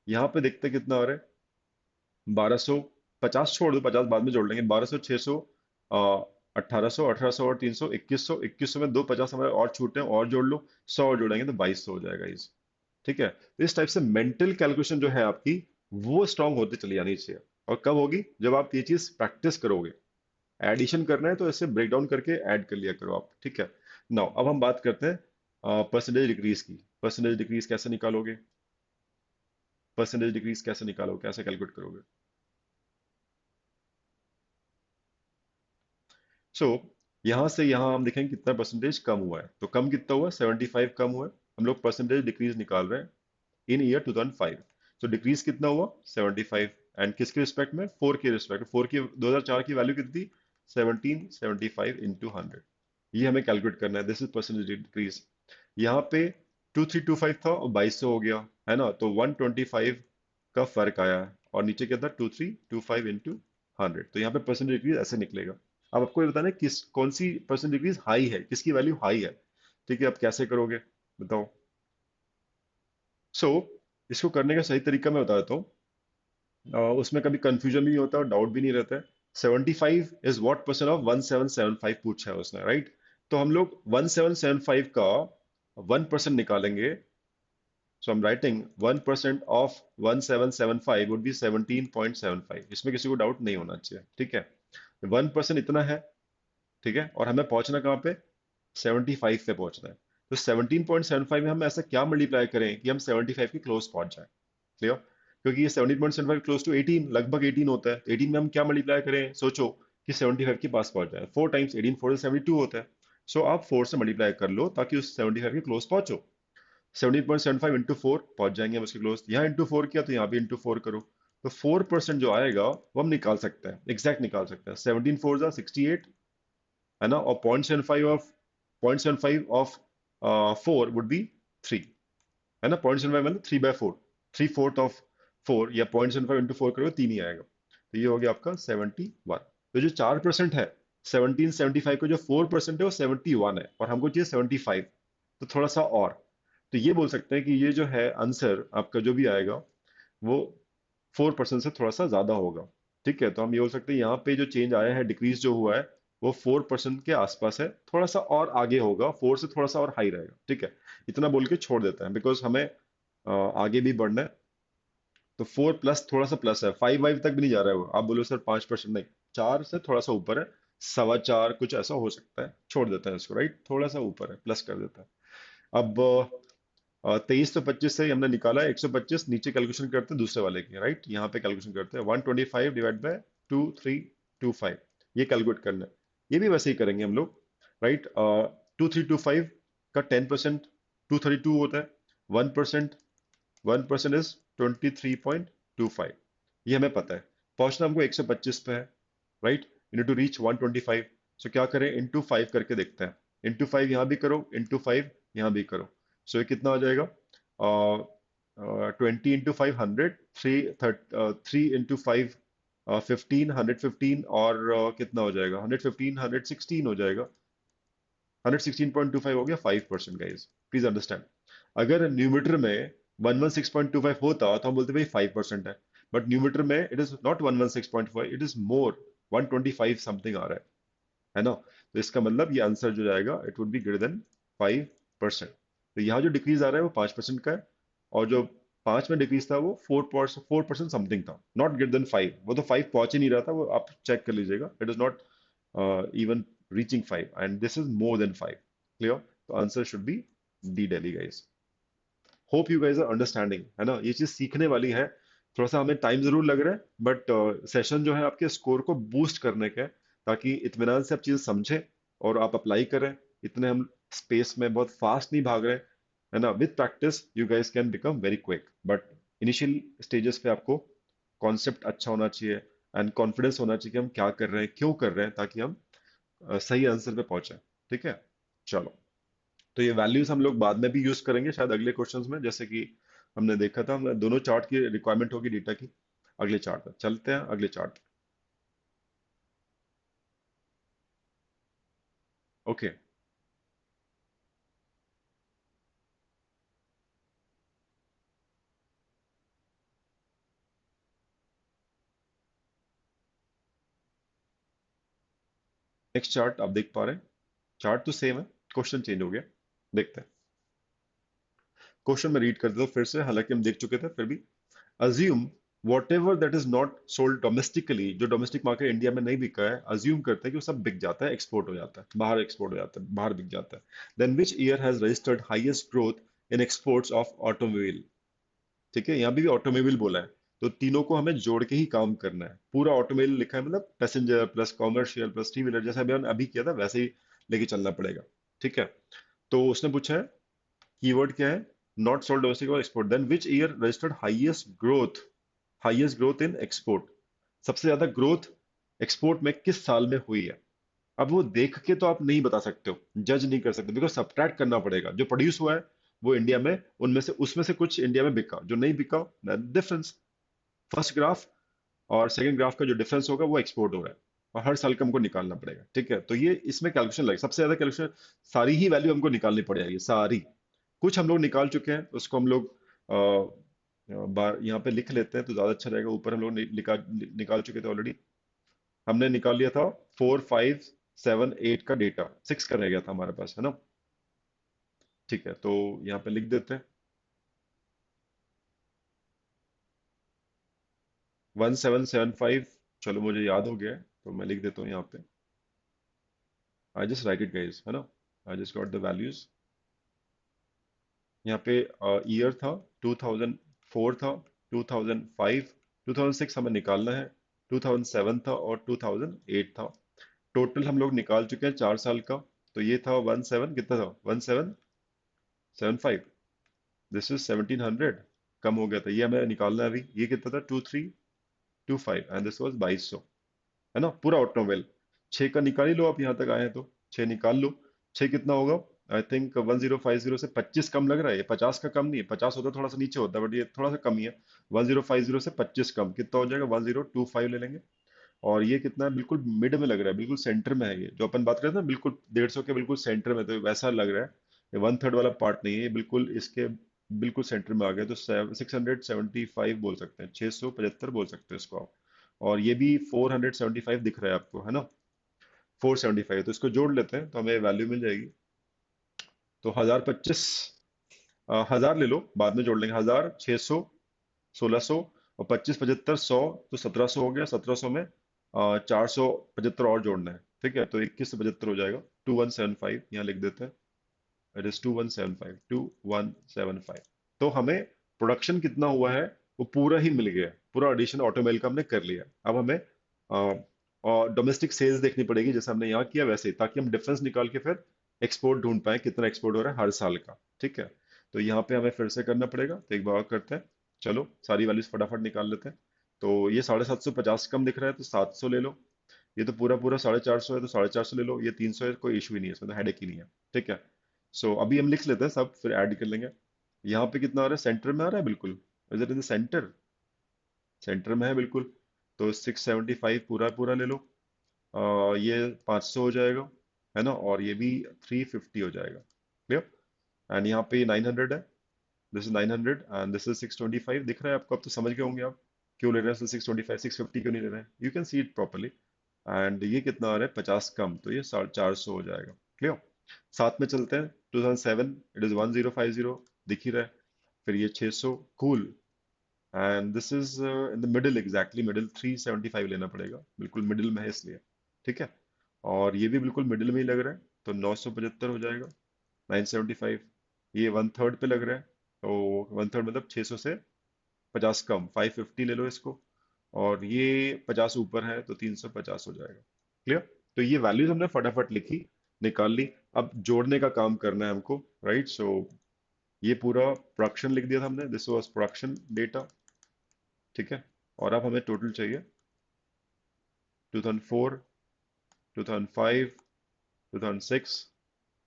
यहाँ पे देखते हैं कितना आ रहा है, 1250 छोड़ दो, 50 बाद में जोड़ लेंगे, 1200, 600, 1800, 1800 और 300, 2100, 2100 में दो 50 हमारे और छूटे हैं, और जोड़ लो, 100 और जोड़ेंगे तो 2200 हो जाएगा इस। ठीक है, तो इस टाइप से मेंटल कैलकुलेशन जो है आपकी, वो स्ट्रांग होती चली जानी चाहिए। और कब होगी? जब आप ये चीज प्रैक्टिस करोगे। एडिशन करना है तो ऐसे ब्रेक डाउन करके ऐड कर लिया करो आप। ठीक है, नाउ अब हम बात करते हैं परसेंटेज डिक्रीज की। परसेंटेज डिक्रीज कैसे निकालोगे? परसेंटेज डिक्रीज कैसे निकालोगे, कैसे कैलकुलेट करोगे? सो यहाँ से यहाँ हम देखेंगे कितना परसेंटेज कम हुआ है। तो कम कितना हुआ? 75 कम हुआ है। हम लोग परसेंटेज डिक्रीज निकाल रहे हैं इन ईयर 2005। तो डिक्रीज कितना हुआ? 75। एंड किसके रिस्पेक्ट में? 4 के रिस्पेक्ट में। 4 की 2004 की वैल्यू कितनी थी? 1775 इंटू 100। ये हमें कैलकुलेट करना है, दिस इज परसेंटेज डिक्रीज। यहाँ पे 2325 था और 2200 हो गया, है ना? तो 125 का फर्क आया है। और नीचे क्या था? 2325 इंटू 100। तो यहाँ पे परसेंटेज डिक्रीज ऐसे निकलेगा। अब आपको ये बताना है किस कौन सी परसेंट डिक्रीज हाई है, किसकी वैल्यू हाई है। ठीक है, अब कैसे करोगे बताओ? सो इसको करने का सही तरीका मैं बता देता हूँ। उसमें कभी कंफ्यूजन भी नहीं होता और डाउट भी नहीं रहता है। 75 इज व्हाट परसेंट ऑफ 1775 पूछा है उसने, राइट? तो हम लोग 1775 का 1% निकालेंगे। So I am writing 1% of 1775 would be 17.75। इसमें किसी को डाउट नहीं होना चाहिए। ठीक है, 1% इतना है। ठीक है, और हमें पहुंचना कहाँ पे? 75 पे पहुंचना है। तो 17.75 में हम ऐसा क्या मल्टीप्लाई करें कि हम 75 के क्लोज पहुंच जाए? क्लियर? क्योंकि ये 17.75 क्लोज टू 18, लगभग 18 होता है। तो 18 में हम क्या मल्टीप्लाई करें? सोचो कि 75 के पास पहुंच जाए। 4 टाइम्स 18, 4 72 होता है। सो आप 4 से मल्टीप्लाई कर लो ताकि उस 75 के क्लोज पहुंचो। 17.75 इंटू 4 पहुंच जाएंगे हम उसके क्लोज। यहाँ इंटू 4 किया तो यहाँ भी इंटू 4 करो। तो 4% जो आएगा वो हम निकाल सकते हैं, एग्जैक्ट निकाल सकते हैं। 17 4 जा 68, है ना? और 0.75 ऑफ 4 वुड बी 3, है ना? 0.75 मतलब 3/4, 3/4 ऑफ 4, या 0.75 इंटू 4 करोगे 3 ही आएगा। तो ये हो गया आपका 71। तो जो 4% है 1775 का, जो 4% है वो 71 है, और हमको चाहिए 75। तो थोड़ा सा और, तो ये बोल सकते हैं कि ये जो है आंसर आपका जो भी आएगा वो 4% से थोड़ा सा ज्यादा होगा। ठीक है, तो हम ये बोल सकते हैं यहाँ पे जो चेंज आया है, डिक्रीज जो हुआ है, वो 4% के आसपास है, थोड़ा सा और आगे होगा, 4 से थोड़ा सा और हाई रहेगा। ठीक है, इतना बोल के छोड़ देते हैं बिकॉज हमें आगे भी बढ़ना है। तो 4 प्लस थोड़ा सा प्लस है, 5 वाइव तक भी नहीं जा रहा है वो। आप बोलो सर 5% नहीं, 4 से थोड़ा सा ऊपर है, 4.25 कुछ ऐसा हो सकता है। छोड़ देते हैं इसको, राइट? थोड़ा सा ऊपर है, प्लस कर देते हैं। अब 2325 से हमने निकाला है 125, नीचे कैलकुलेशन करते हैं दूसरे वाले की, राइट? यहाँ पे कैलकुलेशन करते हैं 125 डिवाइड बाय 2325, ये कैलकुलेट करना है। ये भी वैसे ही करेंगे हम लोग, राइट? 2325 का 10% 232 होता है। 1%, 1% इज 23.25। ये हमें पता है। पहुंचना हमको 125 पे है, right? You need to reach 125। So क्या करें? इंटू 5 करके देखते हैं। इंटू 5 यहाँ भी करो, इंटू 5 यहाँ भी करो। सो ये कितना हो जाएगा? 20 इंटू 5 100, थ्री इंटू 5 15, 115, और कितना हो जाएगा? 115, 116 हो जाएगा। 116.25 हो गया 5%, गाइस प्लीज अंडरस्टैंड। अगर न्यूमरेटर में 116.25 होता तो हम बोलते भाई 5% है। बट न्यूमरेटर में it is not 116.5, it is more, 125 something आ रहा है ना? तो इसका मतलब ये आंसर जो जाएगा it would be greater than 5%। तो यहाँ जो डिक्रीज आ रहा है वो 5% का है, और जो 5 में डिक्रीज था वो 4% समथिंग था, नॉट ग्रेटर देन 5। वो तो 5 पहुंच ही नहीं रहा था, वो आप चेक कर लीजिएगा, it is not even reaching 5, and this is more than 5. Clear? तो answer should be D, Delhi guys. Hope you guys are understanding, है ना? ये चीज सीखने वाली है। थोड़ा सा हमें टाइम जरूर लग रहा है, बट सेशन जो है आपके स्कोर को बूस्ट करने का है, ताकि इत्मीनान से आप चीजें समझें और आप अप्लाई करें। इतने हम स्पेस में बहुत फास्ट नहीं भाग रहे हैं, है ना? With practice you guys can become very quick, but initial stages पे आपको कॉन्सेप्ट अच्छा होना चाहिए एंड कॉन्फिडेंस होना चाहिए कि हम क्या कर रहे हैं, क्यों कर रहे हैं, ताकि हम सही आंसर पे पहुंचे। ठीक है, चलो। तो ये वैल्यूज हम लोग बाद में भी यूज करेंगे शायद अगले क्वेश्चंस में, जैसे कि हमने देखा था, हमने दोनों चार्ट की रिक्वायरमेंट होगी डेटा की। अगले चार्ट पर चलते हैं, अगले चार्ट। ओके, नेक्स्ट चार्ट आप देख पा रहे हैं, चार्ट तो सेम है, क्वेश्चन चेंज हो गया। देखते हैं, क्वेश्चन में रीड कर देता हूँ फिर से, हालांकि हम देख चुके थे फिर भी। Assume whatever that is not sold domestically, जो डोमेस्टिक मार्केट इंडिया में नहीं बिका है, अज्यूम करते हैं कि वो सब बिक जाता है, एक्सपोर्ट हो जाता है, बाहर एक्सपोर्ट हो जाता है, बाहर बिक जाता है। Then which year has registered highest growth in exports of automobile. ठीक है, यहाँ भी ऑटोमोबाइल बोला है, तो तीनों को हमें जोड़ के ही काम करना है। पूरा ऑटोमोबाइल लिखा है, मतलब passenger plus commercial plus three wheeler, जैसा अभी अभी किया था वैसे ही लेके चलना पड़ेगा। ठीक है, तो उसने पूछा है, कीवर्ड क्या है, नॉट सोल्ड डोमेस्टिक और export, then which year registered highest growth, highest growth in export, सबसे ज्यादा ग्रोथ एक्सपोर्ट में किस साल में हुई है। अब वो देख के तो आप नहीं बता सकते हो, जज नहीं कर सकते, बिकॉज सब्ट्रैक्ट करना पड़ेगा, जो प्रोड्यूस हुआ है वो इंडिया में, उनमें से उसमें से कुछ इंडिया में बिका, जो नहीं बिका डिफरेंस, फर्स्ट ग्राफ और सेकंड ग्राफ का जो डिफरेंस होगा वो एक्सपोर्ट हो रहा है, और हर साल का हमको निकालना पड़ेगा। ठीक है, तो ये इसमें कैलकुलेशन लगे, सबसे ज्यादा कैलकुलेशन, सारी ही वैल्यू हमको निकालनी पड़ेगी सारी। कुछ हम लोग निकाल चुके हैं, उसको हम लोग यहाँ पे लिख लेते हैं तो ज्यादा अच्छा रहेगा। ऊपर हम लोग निकाल चुके थे ऑलरेडी, हमने निकाल लिया था 4 5 7 8 का डेटा, 6 का रह गया था हमारे पास, है ना। ठीक है, तो यहाँ पे लिख देते हैं 1775। चलो मुझे याद हो गया है, तो मैं लिख देता हूँ यहाँ पे, I just right it guys, है ना। I just got the values. यहाँ पे ईयर था 2004 था, 2005, 2006 हमें निकालना है, 2007 था और 2008 था। टोटल हम लोग निकाल चुके हैं 4 साल का। तो ये था 17, कितना था, 1775, दिस इज 1700, कम हो गया था, ये हमें निकालना है अभी। ये कितना था, 2325, एंड दिस वाज 2200, है ना, पूरा ऑटोमोबाइल। 6 का निकाल ही लो, आप यहाँ तक आए हैं तो 6 निकाल लो। 6 कितना होगा, आई थिंक 1050 से 25 कम लग रहा है, ये 50 का कम नहीं है, 50 होता थोड़ा सा नीचे होता, बट ये थोड़ा सा कम ही है। 1050 से 25 कम कितना हो जाएगा, 1025 ले लेंगे। और ये कितना है, बिल्कुल मिड में लग रहा है, बिल्कुल सेंटर में है, ये जो अपन बात कर रहे थे ना, बिल्कुल 150 के बिल्कुल सेंटर में, तो वैसा लग रहा है। ये वन थर्ड वाला पार्ट नहीं है, ये बिल्कुल इसके बिल्कुल सेंटर में आ गया, तो 675 बोल सकते हैं, 675 बोल सकते हैं इसको आप। और ये भी 475 दिख रहा है आपको, है ना, 475, तो इसको जोड़ लेते हैं तो हमें वैल्यू मिल जाएगी। तो 1025, 1000 ले लो, बाद में जोड़ लेंगे, 1000, 600, 1600 और 25 75 100, तो 1700 हो गया। 1700 में 475 और जोड़ना है, ठीक है, तो 2175 हो जाएगा। 2175 यहाँ लिख देते हैं, इट इज 2175, 2175। तो हमें प्रोडक्शन कितना हुआ है वो पूरा ही मिल गया, पूरा एडिशन ऑटोमेल का हमने कर लिया। अब हमें और डोमेस्टिक सेल्स देखनी पड़ेगी, जैसे हमने यहाँ किया वैसे ही, ताकि हम डिफरेंस निकाल के फिर एक्सपोर्ट ढूंढ पाए, कितना एक्सपोर्ट हो रहा है हर साल का। ठीक है, तो यहाँ पे हमें फिर से करना पड़ेगा, तो एक बार और करते हैं। चलो सारी वैल्यूज फटाफट निकाल लेते हैं। तो ये 750 कम दिख रहा है, तो 700 ले लो। ये तो पूरा पूरा 450 है, तो 450 ले लो। ये 300 है, कोई इशू ही नहीं है इसमें, तो हेडेक ही नहीं है। ठीक है, सो अभी हम लिख लेते हैं सब, फिर ऐड कर लेंगे। यहाँ पे कितना आ रहा है, सेंटर में आ रहा है बिल्कुल, is it in the centre, centre में है बिल्कुल। तो 675 पूरा पूरा ले लो। ये 500 हो जाएगा, है ना, और ये भी 350 हो जाएगा, क्लियर। एंड यहाँ पे 900 है, this is 900 and this is 625, दिख रहा है आपको, अब तो समझ गए होंगे आप क्यों ले रहे हैं 625, 650 क्यों नहीं ले रहे हैं, you can see it properly. And ये कितना आ रहा है, 50 कम, तो ये 450 हो जाएगा, क्लियर। साथ में चलते हैं, 2007 इट इज 1050, दिख ही रहा है। फिर ये 600, cool. And this is in the middle, exactly middle, 375 लेना पड़ेगा, बिल्कुल मिडिल में है इसलिए। ठीक है, और ये भी बिल्कुल मिडिल में ही लग रहा है, तो 975 हो जाएगा, 975। ये वन थर्ड पे लग रहा है, तो वन थर्ड मतलब 600 से 50 कम, 550 ले लो इसको। और ये 50 ऊपर है, तो 350 हो जाएगा, क्लियर। तो ये वैल्यूज हमने फटाफट लिखी, निकाल ली। अब जोड़ने का काम करना है हमको, राइट। सो ये पूरा प्रोडक्शन लिख दिया था हमने, दिस वाज प्रोडक्शन डेटा। ठीक है, और अब हमें टोटल चाहिए 2004, 2005, 2006,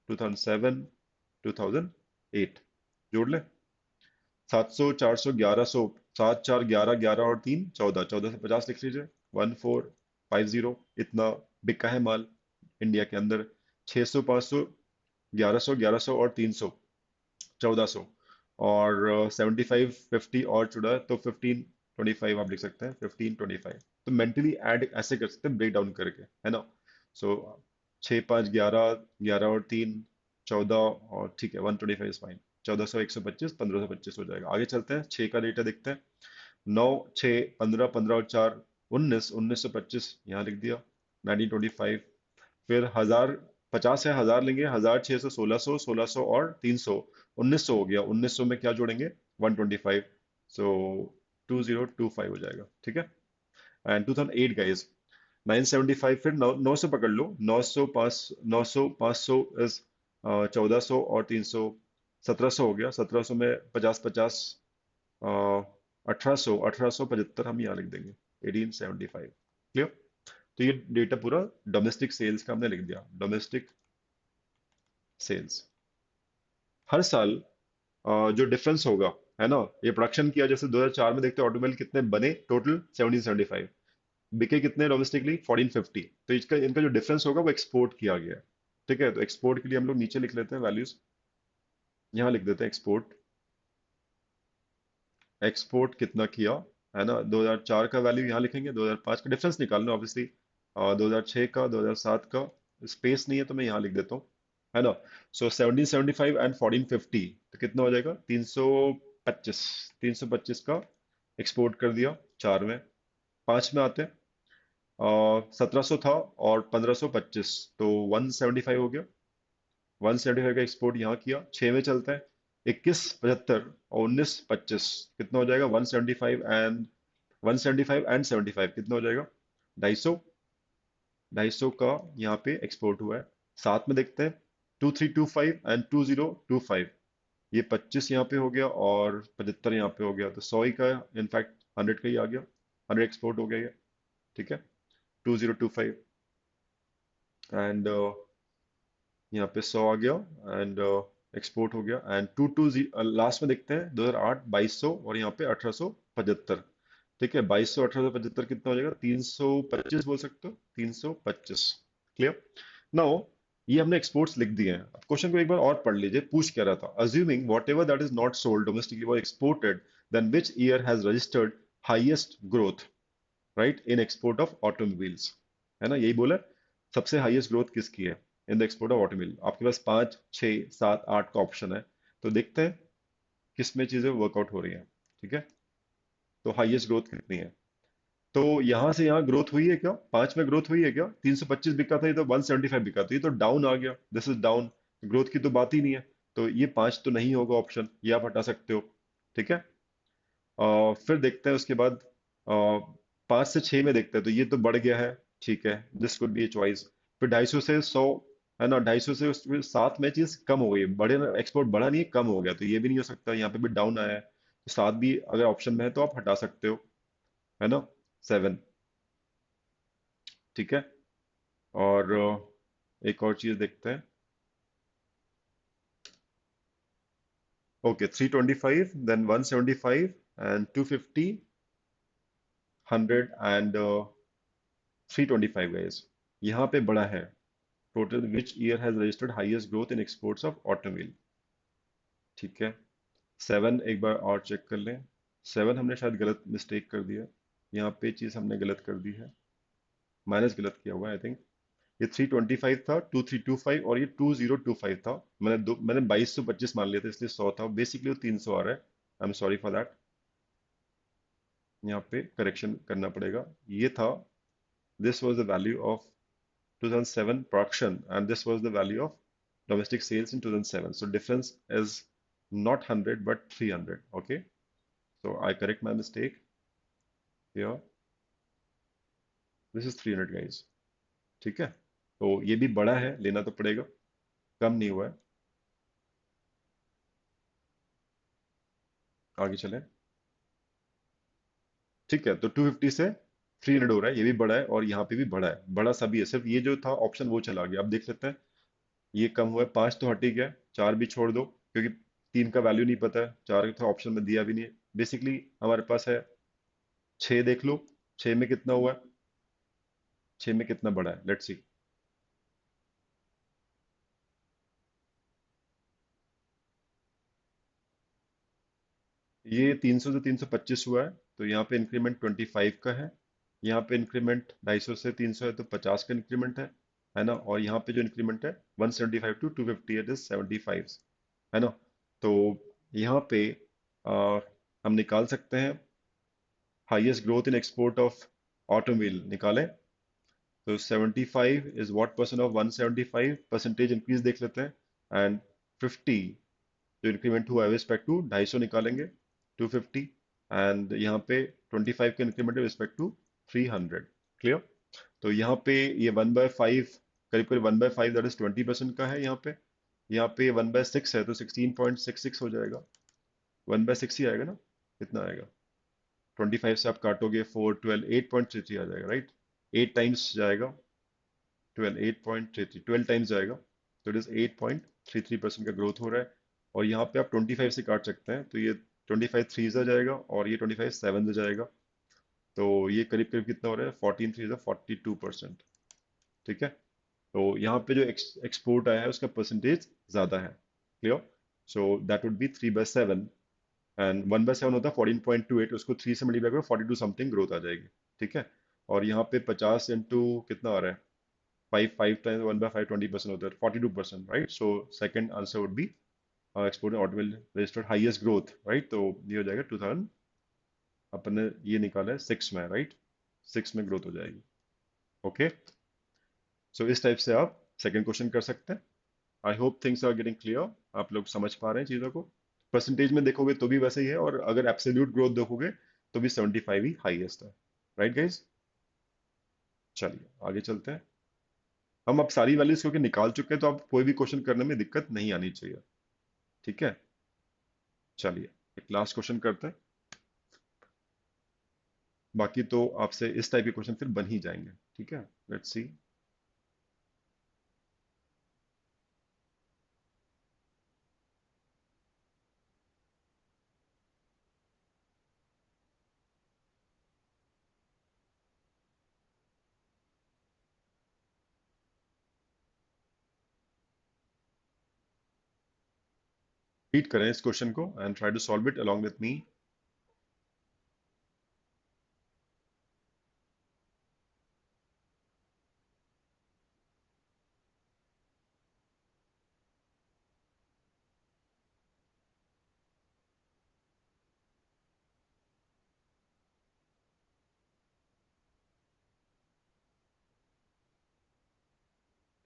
2007, 2008, जोड़ ले। 700, 400, 1100, 7, 4, 11, 11 और 3, 14, 14 से 50 लिख लीजिए। 1450 इतना बिका है माल इंडिया के अंदर। 600, 500, 1100, 1100 और 300, 1400, और 75, 50 और जुड़ा है तो 1525 आप लिख सकते हैं, 1525। तो मेंटली ऐड ऐसे कर सकते हैं, ब्रेक डाउन करके, है ना। सो 6, 5, 11, 11 और 3, 14, और ठीक है, 125 इज फाइन। 1400, 125, 1525 हो जाएगा। आगे चलते हैं, 6 का डेटा देखते हैं। 9, 6, 15, 15 और 4, 19, 1925 यहाँ लिख दिया। 1925। फिर 1000, 50 है, 1000 लेंगे। 1000, 600, 1600, 1600 और 300, 1900 हो गया। 1900 में क्या जोड़ेंगे? 125। सो 2025 हो जाएगा, ठीक है। And 2008 guys, 975। फिर 900 पकड़ लो। 900, 5, 900, 500 इज 1400 और 300, 1700 हो गया। 1700 में 50, 50, 1800, 1875 हम यहाँ लिख देंगे। 1875, क्लियर। तो ये डेटा पूरा डोमेस्टिक सेल्स का हमने लिख दिया, डोमेस्टिक सेल्स। हर साल जो डिफरेंस होगा, है ना, ये प्रोडक्शन किया, जैसे 2004 में देखते हैं ऑटोमोबाइल कितने बने टोटल, 1775, बिके कितने डोमेस्टिकली, 1450। तो इसका इनका जो डिफरेंस होगा वो एक्सपोर्ट किया गया है, ठीक है। तो एक्सपोर्ट के लिए हम लोग नीचे लिख लेते हैं वैल्यूज, यहाँ लिख देते हैं एक्सपोर्ट। एक्सपोर्ट कितना किया, है ना। 2004 का वैल्यू यहाँ लिखेंगे, 2005 का डिफरेंस निकालना ऑब्वियसली, 2006 का, 2007 का। स्पेस नहीं है तो मैं यहाँ लिख देता हूँ, है ना। सो 1775 एंड 1450, तो कितना हो जाएगा? 325। 325 का एक्सपोर्ट कर दिया, चार में। पांच में आते हैं, 1700 था और 1525, तो 175 हो गया। 175 का एक्सपोर्ट यहाँ किया। छः में चलते हैं, 21, 75 और 19, 25, कितना हो जाएगा? 175 एंड 175 एंड 75 कितना हो जाएगा? 250। 250 का यहाँ पे एक्सपोर्ट हुआ है। साथ में देखते हैं, 2325 एंड 2025, ये 25 यहाँ पे हो गया और 75 यहाँ पे हो गया, तो 100 ही का, इनफैक्ट 100 का ही आ गया। 100 एक्सपोर्ट हो गया ये, ठीक है। 2025 एंड यहाँ पे 100 आ गया एंड एक्सपोर्ट हो गया। एंड 220 लास्ट में देखते हैं, 2008, 2200 और यहाँ पे 1875, ठीक है। 2200, 1875 कितना हो जाएगा? 325 बोल सकते हो, 325, क्लियर। नाउ ये हमने एक्सपोर्ट्स लिख दिए हैं। अब क्वेश्चन को एक बार और पढ़ लीजिए, पूछ क्या रहा था। Assuming whatever that is not sold domestically or exported, then which year has registered highest growth, right, in export of automobiles, है ना, यही बोला। सबसे हाईएस्ट ग्रोथ किसकी है in the export of automobile? आपके पास 5, 6, 7, 8 का ऑप्शन है, तो देखते हैं किस में चीजें वर्कआउट हो रही हैं, ठीक है। तो हाईएस्ट ग्रोथ कितनी है? तो यहां से यहाँ ग्रोथ हुई है क्या? 5 में ग्रोथ हुई है क्या? 325 बिका था, ये तो 175 बिका, तो ये तो डाउन आ गया, दिस इज डाउन। ग्रोथ की तो बात ही नहीं है, तो ये 5 तो नहीं होगा ऑप्शन, ये आप हटा सकते हो, ठीक है। फिर देखते हैं उसके बाद, 5 से 6 में देखते हैं, तो ये तो बढ़ गया है, ठीक है, this could be a choice. फिर 250 से 100, है ना, 250 से उसमें 7 में चीज कम हो गई, बड़े एक्सपोर्ट बढ़ा नहीं है, कम हो गया, तो ये भी नहीं हो सकता, यहाँ पे भी डाउन आया है। तो 7 भी अगर ऑप्शन में है तो आप हटा सकते हो, है ना। 7, ठीक है। और एक और चीज देखते हैं। Okay, 325, then 175 and 250, 100 and 325 guys, यहाँ पे बड़ा है। Total which year has registered highest growth in exports of automobile, ठीक है। 7 एक बार और चेक कर लें। 7 हमने शायद गलत मिस्टेक कर दिया, यहाँ पे चीज हमने गलत कर दी है, माइनस गलत किया हुआ है आई थिंक। ये 325 था, 2325, और ये 2025 था। मैंने 2225 मान लिया था, इसलिए 100 था, बेसिकली वो 300 आ रहा है। I am sorry for that, यहाँ पे करेक्शन करना पड़ेगा। ये था, this was the value of 2007 production, and this was the value of domestic sales in 2007. So difference is not 100 but 300. Okay, so I correct my mistake here. This is 300 guys, ठीक है। तो ये भी बड़ा है, लेना तो पड़ेगा, कम नहीं हुआ है। आगे चलें, ठीक है। तो 250 से 300 हो रहा है, ये भी बड़ा है और यहाँ पे भी बड़ा है, बड़ा सा भी है। सिर्फ ये जो था ऑप्शन वो चला गया। अब देख लेते हैं, ये कम हुआ है, 5 तो हट ही गया, 4 भी छोड़ दो, क्योंकि तीन का वैल्यू नहीं पता है, चार का ऑप्शन में दिया भी नहीं है। बेसिकली हमारे पास है छः, देख लो छः में कितना हुआ है, छः में कितना बड़ा है, लेट्स सी। ये 300 से 325 हुआ है, तो यहाँ पे इंक्रीमेंट 25 का है। यहाँ पे इंक्रीमेंट 250 से 300 है, तो 50 का इंक्रीमेंट है ना। और यहाँ पे जो इंक्रीमेंट है 175 टू 250, इट इज 75, है ना। तो यहाँ पे आ, हम निकाल सकते हैं highest growth in export of automobile निकालें। तो 75 is what percent of 175, percentage increase देख लेते हैं। एंड 50 जो इंक्रीमेंट हुआ है रिस्पेक्ट टू 250 निकालेंगे, 250। एंड यहाँ पे 25 का इंक्रीमेंट है रिस्पेक्ट टू 300। क्लियर। तो यहाँ पे ये 1/5, करीब करीब 1/5, दैट इज 20% का है यहाँ पे। यहाँ पे 1/6 है, तो 16.66 हो जाएगा। 1/6 ही आएगा ना, कितना आएगा? 25 से आप काटोगे 4, 12, 8.33 आ जाएगा, राइट। 8 टाइम्स जाएगा, 12, 8.33, 12 टाइम्स जाएगा। तो इट इज 8.33% का ग्रोथ हो रहा है। और यहाँ पे आप 25 से काट सकते हैं, तो ये 25 थ्री जा जाएगा और ये 25 सेवन जा जाएगा। तो ये करीब करीब कितना हो रहा है, 14 थ्री 42%। ठीक है। तो यहाँ पे जो एक्सपोर्ट आया है उसका परसेंटेज ज्यादा है। Clear. So that would be 3/7, and 1/7 होता है 14.28, उसको 3 से मल्टीप्लाई करो 42 समथिंग ग्रोथ आ जाएगी। ठीक है। और यहाँ पे 50 इंटू कितना आ रहा है, 5 टाइम्स 1/5, 20% होता है, 42%, right. So second answer would be export automobile registered highest growth, right. तो ये हो जाएगा 2000, अपन ने ये निकाला है 6 में, राइट। 6 में ग्रोथ हो जाएगी। ओके। सो इस टाइप से आप सेकंड क्वेश्चन कर सकते हैं। I hope things are getting clear, आप लोग समझ पा रहे हैं चीज़ों को। परसेंटेज में देखोगे तो भी वैसे ही है, और अगर एब्सोल्यूट ग्रोथ देखोगे तो भी 75 ही हाईएस्ट है। Right guys. चलिए आगे चलते हैं। हम अब सारी वैल्यूज क्योंकि निकाल चुके हैं, तो अब कोई भी क्वेश्चन करने में दिक्कत नहीं आनी चाहिए। ठीक है। चलिए एक लास्ट क्वेश्चन करते हैं, बाकी तो आपसे इस टाइप के क्वेश्चन फिर बन ही जाएंगे। ठीक है। Let's see. रीड करें इस क्वेश्चन को and try to solve it along with me.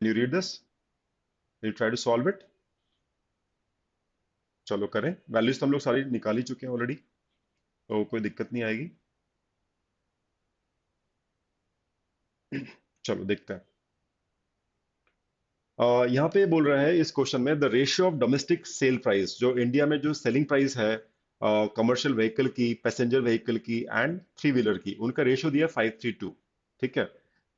Can you read this? You try to solve it. चलो करें। वैल्यूज तो हम लोग सारी निकाल ही चुके हैं ऑलरेडी, तो कोई दिक्कत नहीं आएगी। चलो देखते हैं। यहाँ पे बोल रहा है इस क्वेश्चन में, the ratio of domestic sale price, जो इंडिया में जो सेलिंग प्राइस है कमर्शियल व्हीकल की, पैसेंजर व्हीकल की एंड थ्री व्हीलर की, उनका रेशियो दिया 5:3:2। ठीक है।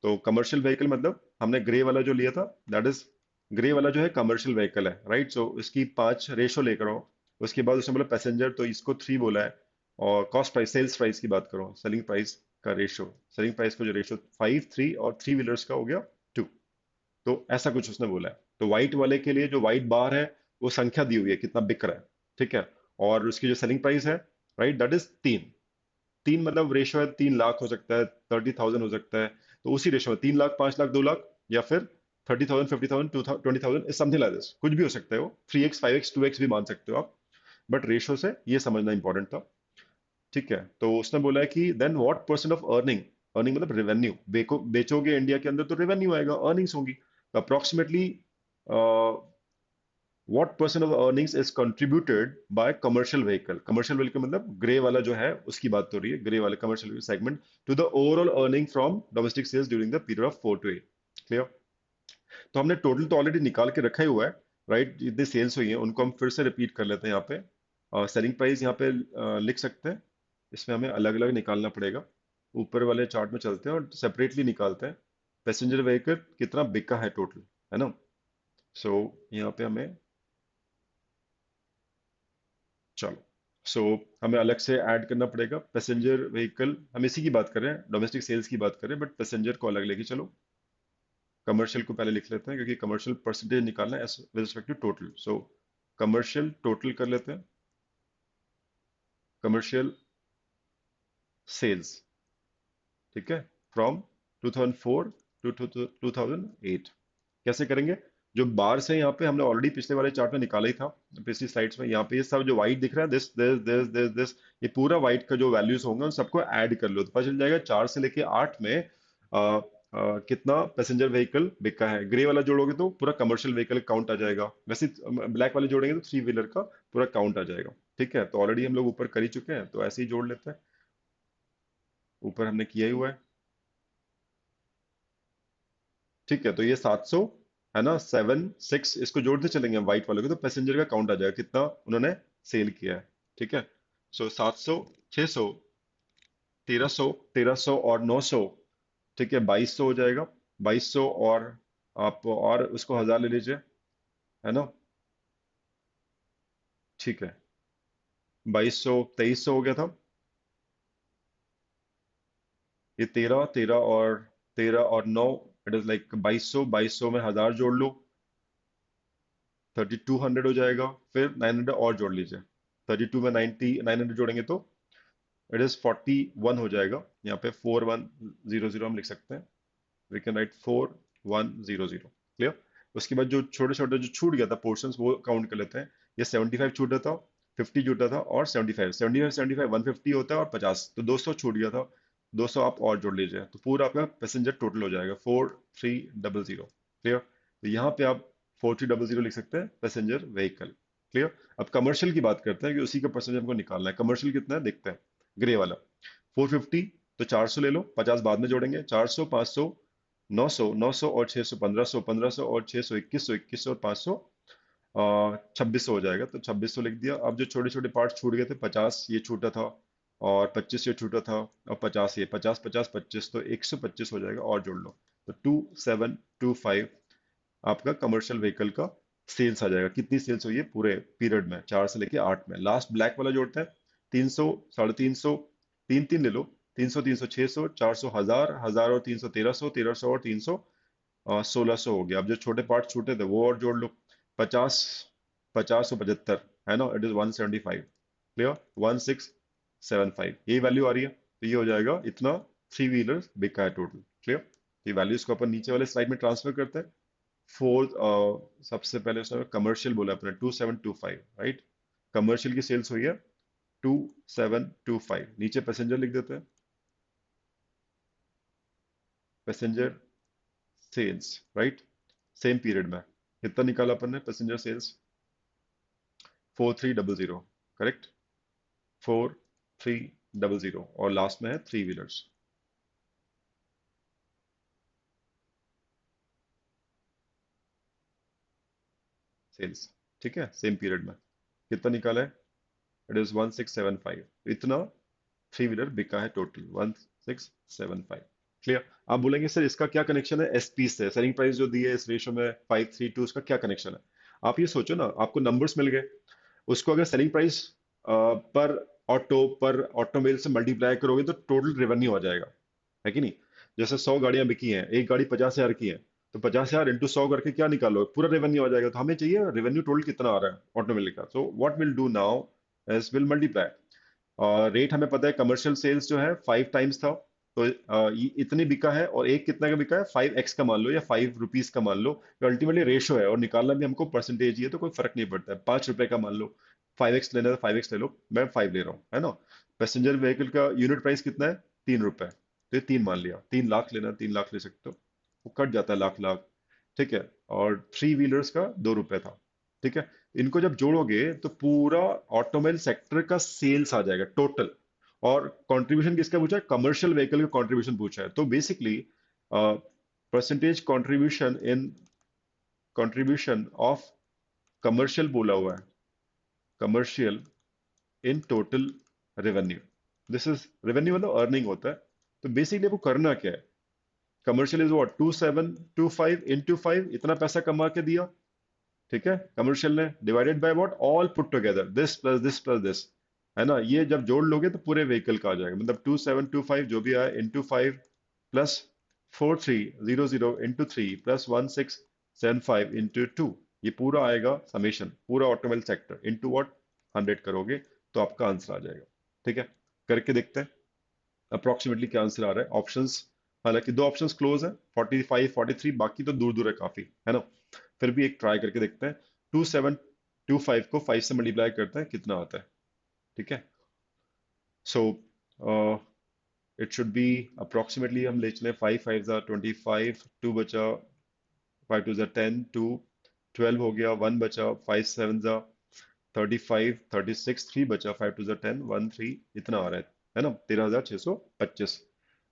तो कमर्शियल व्हीकल मतलब हमने ग्रे वाला जो लिया था, दैट इज ग्रे वाला जो है कमर्शियल व्हीकल है, राइट। सो इसकी 5 रेशियो लेकर आओ। उसके बाद उसने बोला पैसेंजर, तो इसको 3 बोला है। और कॉस्ट प्राइस, सेल्स प्राइस की बात करो, सेलिंग प्राइस का रेशियो, सेलिंग प्राइस का जो रेशियो 5, 3 और थ्री व्हीलर्स का हो गया 2। तो ऐसा कुछ उसने बोला है। तो व्हाइट वाले के लिए जो व्हाइट बार है, वो संख्या दी हुई है कितना बिक रहा है। ठीक है। और उसकी जो सेलिंग प्राइस है, राइट, दैट इज 3। 3 मतलब रेशियो है, 3 लाख हो सकता है, 30,000 हो सकता है। तो उसी रेशियो में 3 लाख, 5 लाख, 2 लाख, या फिर 30,000, 50,000, 20,000, समथिंग लाइक दिस, कुछ भी हो सकता है वो। 3x, 5x, 2x भी मान सकते हो आप। बट रेशियो से ये समझना इंपॉर्टेंट था। ठीक है। तो उसने बोला है कि then what percent of earning, earning मतलब रेवेन्यू, बेचोगे इंडिया के अंदर तो रेवेन्यू आएगा, अर्निंग्स होंगी। Approximately what percent of earnings is contributed by commercial vehicle, commercial vehicle मतलब ग्रे वाला जो है उसकी बात हो रही है, ग्रे वाले commercial segment, to the overall earning from domestic sales during the period of 4 to 8। Clear. तो हमने टोटल तो ऑलरेडी निकाल के रखा ही हुआ है, राइट। जितनी सेल्स हुई है उनको हम फिर से रिपीट कर लेते हैं यहाँ पे। सेलिंग प्राइस यहाँ पे लिख सकते हैं। इसमें हमें अलग अलग निकालना पड़ेगा। ऊपर वाले चार्ट में चलते हैं और सेपरेटली निकालते हैं। पैसेंजर व्हीकल कितना बिका है टोटल, है ना। सो यहाँ पे हमें सो हमें अलग से ऐड करना पड़ेगा पैसेंजर व्हीकल। हम इसी की बात कर रहे हैं, डोमेस्टिक सेल्स की बात कर रहे हैं, बट पैसेंजर को अलग लेके चलो। कमर्शियल को पहले लिख लेते हैं क्योंकि कमर्शियल परसेंटेज निकालना है with respect to total. So commercial total कर लेते हैं, कमर्शियल सेल्स, ठीक है, फ्रॉम 2004 टू 2008। कैसे करेंगे? जो बार से यहाँ पे हमने ऑलरेडी पिछले वाले चार्ट में निकाला ही था, पिछली स्लाइड्स में। यहाँ पे ये सब जो व्हाइट दिख रहा है, दिस, ये पूरा व्हाइट का जो वैल्यूज होंगे उन सबको ऐड कर लो तो पता चल जाएगा 4 से लेके 8 में कितना पैसेंजर व्हीकल बिका है। ग्रे वाला जोड़ोगे तो पूरा कमर्शियल व्हीकल काउंट आ जाएगा, वैसे ब्लैक वाले जोड़ेंगे तो थ्री व्हीलर का पूरा काउंट आ जाएगा। ठीक है, तो ऑलरेडी हम लोग ऊपर कर ही चुके हैं, तो ऐसे ही जोड़ लेते हैं, ऊपर हमने किया ही हुआ है। ठीक है, तो ये 700 है ना, 7 6 इसको जोड़ते चलेंगे व्हाइट वाले को, तो पैसेंजर का काउंट आ जाएगा कितना उन्होंने सेल किया है। ठीक है, सो 700, 600, 1300, 1300 और 900, ठीक है 2200 हो जाएगा। 2200 और आप और उसको 1000 ले लीजिए, है ना। ठीक है, 2200, 2300 हो गया था। ये 13, 13 और 9, इट इज लाइक 2200, 2200 में 1000 जोड़ लो, 3200 हो जाएगा। फिर 900 और जोड़ लीजिए, 32 में 900 जोड़ेंगे तो इट इज 41 हो जाएगा। यहाँ पे 4100 हम लिख सकते हैं, वी कैन राइट 4100। क्लियर? उसके बाद जो छोटे छोटे जो छूट गया था पोर्शंस वो काउंट कर लेते हैं। ये 75 छूटा था, 50 छूटा था और 75, 75 75 150 होता है और 50, तो 200 छूट गया था। 200 आप और जोड़ लीजिए तो पूरा आपका पैसेंजर टोटल हो जाएगा 4300। क्लियर? तो यहाँ पे आप 4300 लिख सकते हैं पैसेंजर व्हीकल। क्लियर? अब कमर्शियल की बात करते हैं कि उसी का परसेंटेज हमको निकालना है। कमर्शियल कितना है देखते हैं, ग्रे वाला 450, तो 400 ले लो, 50 बाद में जोड़ेंगे, 400, 500, 900, 900 और 600, 1500, 1500 और 600, 2100, 2100 और 500, 2600 हो जाएगा। तो 2600 लिख दिया। अब जो छोटे छोटे पार्ट छूट गए थे, 50 ये छूटा था और 25 ये छूटा था और 50 ये, 50 50 25, तो 125 हो जाएगा और जोड़ लो, तो 2725 आपका कमर्शियल व्हीकल का सेल्स आ जाएगा। कितनी सेल्स हुई है पूरे पीरियड में, 4 से लेके 8 में। लास्ट ब्लैक वाला जोड़ते हैं, 300, 350, तीन तीन ले लो, 300, 300, 600, 400, 1000, 1000 और 300, 1300, 1300 और 300, 1600 हो गया। अब जो छोटे पार्ट छूटे थे वो और जोड़ लो, 50, 50 और 75, है ना, इट इज 175। क्लियर? 1675 यही वैल्यू आ रही है, तो ये हो जाएगा इतना थ्री व्हीलर बिका है टोटल। क्लियर? ये वैल्यूज को अपन नीचे वाले स्लाइड में ट्रांसफर करते हैं। फोर्थ, सबसे पहले उसने कमर्शियल बोला अपने 2725, राइट। कमर्शियल की सेल्स हुई है 2725। नीचे पैसेंजर लिख देते हैं, passenger sales, right. Same period में कितना निकाला अपन ने पैसेंजर सेल्स? 4300, करेक्ट, 4300, और लास्ट में है थ्री व्हीलर्स सेल्स। ठीक है, सेम पीरियड में कितना निकाला है? It is 1675। इतना थ्री व्हीलर बिका है टोटल 1675। क्लियर? आप बोलेंगे सर इसका क्या कनेक्शन है एसपी से, सेलिंग प्राइस जो दी है इस रेशो में 532, उसका क्या कनेक्शन है? आप ये सोचो ना, आपको नंबर्स मिल गए, उसको अगर सेलिंग प्राइस पर पर ऑटोमेल से मल्टीप्लाई करोगे तो टोटल रेवेन्यू आ जाएगा, है कि नहीं? जैसे 100 गाड़ियां बिकी हैं, एक गाड़ी 50,000 की है, तो 50,000 इंटू 100 करके क्या निकालो, पूरा रेवेन्यू आ जाएगा। तो हमें चाहिए रेवेन्यू टोटल कितना आ रहा है ऑटोमेल का। So what will do now is will multiply. और रेट हमें पता है कमर्शियल सेल्स जो है 5 टाइम्स था, तो इतने बिका है, और एक कितना का बिका है 5x का मान लो या 5 रुपीज का मान लो, अल्टीमेटली रेशो है और निकालना भी हमको परसेंटेज ही है, तो कोई फर्क नहीं पड़ता है। 5 रुपए का मान लो, 5x लेना है तो 5x ले लो, मैं 5 ले रहा हूँ, है ना। पैसेंजर व्हीकल का यूनिट प्राइस कितना है? 3 रुपए, तो ये 3 मान लिया। 3 लाख लेना है 3 लाख ले सकते हो, वो कट जाता है लाख लाख। ठीक है, और थ्री व्हीलर्स का 2 रुपए था। ठीक है, इनको जब जोड़ोगे तो पूरा ऑटोमोबाइल सेक्टर का सेल्स आ जाएगा टोटल। और कंट्रीब्यूशन किसका पूछा है? कमर्शियल व्हीकल का कंट्रीब्यूशन पूछा है, तो basically percentage contribution in, contribution of commercial बोला हुआ है, commercial in total revenue. This is revenue मतलब अर्निंग होता है। तो बेसिकली आपको करना क्या है, कमर्शियल इज व्हाट, 2725 इंटू 5, इतना पैसा कमा के दिया। ठीक है, कमर्शियल ने divided by what, all put together, this plus this plus this, है ना। ये जब जोड़ लोगे तो पूरे व्हीकल का आ जाएगा, मतलब 2725 जो भी आए into 5 plus 4300 into 3 plus 1675 into 2, ये पूरा आएगा समेशन, पूरा ऑटोमोबाइल सेक्टर इंटू व्हाट 100 करोगे तो आपका आंसर आ जाएगा। ठीक है, करके देखते हैं अप्रोक्सीमेटली क्या आंसर आ रहा है। ऑप्शंस, हालांकि दो ऑप्शंस क्लोज है, 45 43, बाकी तो दूर दूर है काफी, है ना। फिर भी एक ट्राई करके देखते हैं। 2725 को 5 से मल्टीप्लाई करते हैं, कितना आता है। ठीक है, so it should be approximately, हम ले चले 5 5 जा 25, 2 बचा, 5 2 जा 10, 2 12 हो गया, 1 बचा, 5 7 जा 35, 36, 3 बचा, 5 2 जा 10, 1 3, इतना आ रहा है ना, 13,625।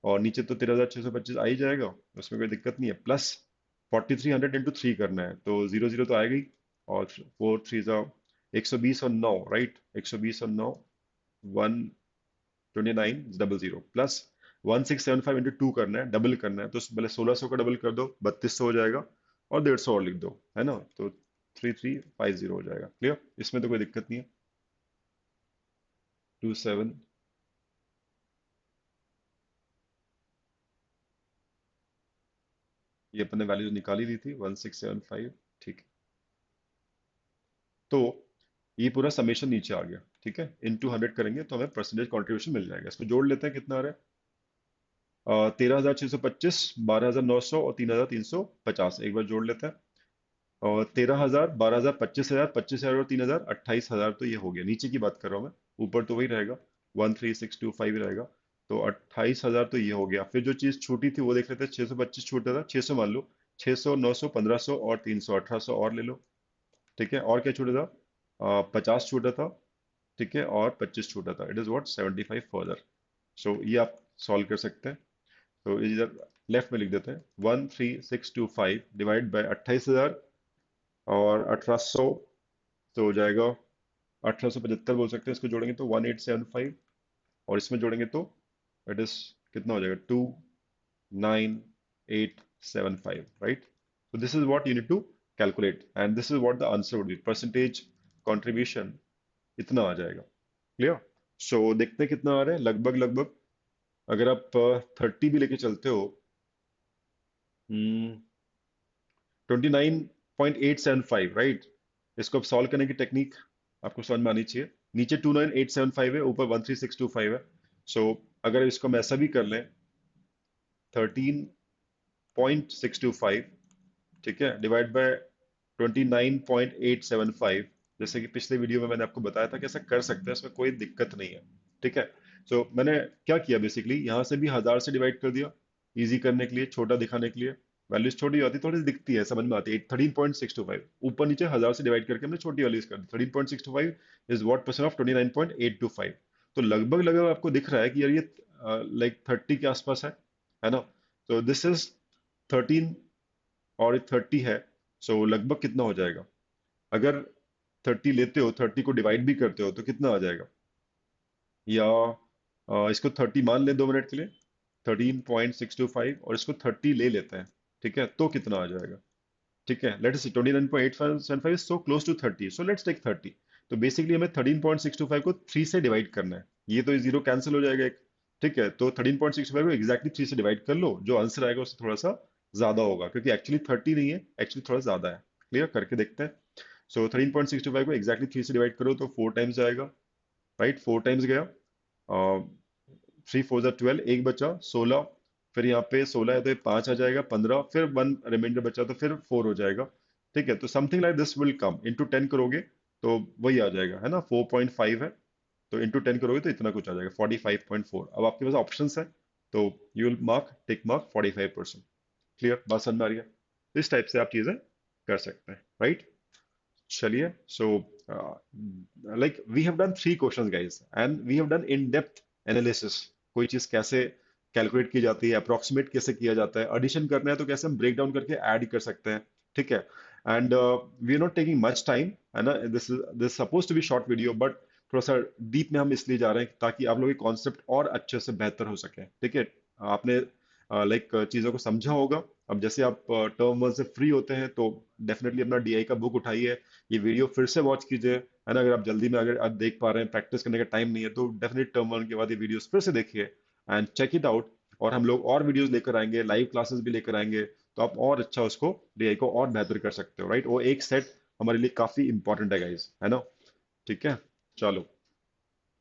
और नीचे तो 13,625 आ ही जाएगा, उसमें कोई दिक्कत नहीं है। प्लस 4300 इंटू 3 करना है, तो जीरो जीरो तो आएगा ही। और 4 3 जा 120 और 9, राइट, 120 और 9 129,000 प्लस 1675 इंटू 2 करना है, डबल करना है, तो पहले 1600 का डबल कर दो, 3200 हो जाएगा, और 150 और लिख दो, है ना, तो 3350 हो जाएगा। क्लियर, इसमें तो कोई दिक्कत नहीं है। 27, ये अपने वैल्यू निकाली दी थी 1675। ठीक है, तो ये पूरा समेशन नीचे आ गया। ठीक है, इनटू 100 करेंगे तो हमें परसेंटेज कंट्रीब्यूशन मिल जाएगा। इसको जोड़ लेते हैं, कितना आ रहा है, 13,625, 12,900 और 3,350, एक बार जोड़ लेते हैं। और 13,000, 12,000, 25,000, 25,000 और 3,000, 28,000, तो ये हो गया। नीचे की बात कर रहा हूँ मैं, ऊपर तो वही रहेगा, 13,625 रहेगा। तो 28,000 तो ये हो गया। फिर जो चीज छूटी थी वो देख लेते हैं, 625 छूटा था, 600 मान लो, 600, 900, 1500 और 300, 1800 और ले लो। ठीक है, और क्या छूटा था, 50 छूटा था। ठीक है, और 25 छूटा था, इट इज व्हाट 75 फर्दर। सो ये आप सॉल्व कर सकते हैं। तो इधर लेफ्ट में लिख देते हैं, 13,625 डिवाइड बाई 28,000 और 1800, तो हो जाएगा 1875 बोल सकते हैं। इसको जोड़ेंगे तो 1875, और इसमें जोड़ेंगे तो इट इज कितना हो जाएगा, 29875, right. so this is what you need to calculate and this is what the answer would be, percentage contribution इतना आ जाएगा। क्लियर, सो देखते हैं कितना आ रहा है लगभग लगभग। अगर आप 30 भी लेके चलते हो, 29.875, राइट। इसको अब सॉल्व करने की टेक्निक आपको समझ में आनी चाहिए। नीचे 29875 है, ऊपर 13625 है। सो अगर इसको हम ऐसा भी कर लें, 13.625, ठीक है, डिवाइड बाय 29.875, जैसे कि पिछले वीडियो में मैंने आपको बताया था कि ऐसा कर सकते हैं, इसमें कोई दिक्कत नहीं है। ठीक है, सो मैंने क्या किया, बेसिकली यहाँ से भी 1000 से डिवाइड कर दिया, इजी करने के लिए, छोटा दिखाने के लिए। वैल्यूज छोटी होती थोड़ी सी दिखती है, समझ में आती है। 13.625 ऊपर नीचे 1000 से डिवाइड करके हमने छोटी वैल्यूज कर दी। 13.625 इज व्हाट परसेंट ऑफ 29.825। तो लगभग लगभग आपको दिख रहा है कि यार ये लाइक 30 के आसपास है ना। तो दिस इज 13 और 30 है। सो लगभग कितना हो जाएगा, अगर 30 लेते हो, 30 को डिवाइड भी करते हो तो कितना आ जाएगा, या इसको 30 मान ले 2 मिनट के लिए, 13.625, और इसको 30 ले लेते हैं। ठीक है, तो कितना आ जाएगा। ठीक है, let us see 29.875 is so close to 30, so let's take 30। तो बेसिकली हमें 13.625 को 3 से डिवाइड करना है, ये तो जीरो कैंसिल हो जाएगा एक। ठीक है, तो 13.625 को एग्जैक्टली 3 से डिवाइड कर लो, जो आंसर आएगा उससे थोड़ा सा ज्यादा होगा, क्योंकि एक्चुअली 30 नहीं है, एक्चुअली थोड़ा ज्यादा है। क्लियर, करके देखते हैं। सो 13.625 को एग्जैक्टली 3 से डिवाइड करो तो 4 टाइम्स जाएगा, राइट, 4 टाइम्स गया। 3 4 जा 12, एक बचा 16, फिर यहाँ पे 16 है तो ये 5 आ जाएगा, 15, फिर 1 रिमाइंडर बचा तो फिर 4 हो जाएगा। ठीक है, तो something like this will come, into 10 करोगे तो वही आ जाएगा, है ना, 4.5 है, तो इंटू 10 करोगे तो इतना कुछ आ जाएगा, 45.4। अब आपके पास ऑप्शन है, तो you will mark, tick mark 45%। Clear, बात समझ में आ रही है। इस टाइप से आप चीजें कर सकते हैं, राइट। चलिए, so like we have done 3 questions guys, and we have done in depth analysis, कोई चीज कैसे कैलकुलेट की जाती है, अप्रोक्सीमेट कैसे किया जाता है, एडिशन करना है तो कैसे हम ब्रेक डाउन करके ऐड कर सकते हैं। ठीक है, and we are not taking much time, है ना। This suppose to be short video, but थोड़ा सा डीप में हम इसलिए जा रहे हैं ताकि आप लोग के कॉन्सेप्ट और अच्छे से बेहतर हो सके। ठीक है, आपने लाइक चीज़ों को समझा होगा। अब जैसे आप टर्म वन से फ्री होते हैं तो डेफिनेटली अपना डीआई का बुक उठाइए, ये वीडियो फिर से वॉच कीजिए, है ना। अगर आप जल्दी में अगर आप देख पा रहे हैं, प्रैक्टिस करने का टाइम नहीं है, तो डेफिनेट टर्म वन के बाद ये वीडियोस फिर से देखिए एंड चेक इट आउट। और हम लोग और वीडियोस लेकर आएंगे, लाइव क्लासेस भी लेकर आएंगे, तो आप और अच्छा उसको डीआई को और बेहतर कर सकते हो, राइट। वो एक सेट हमारे लिए काफी इंपॉर्टेंट है गाइस, है ना। ठीक है, चलो।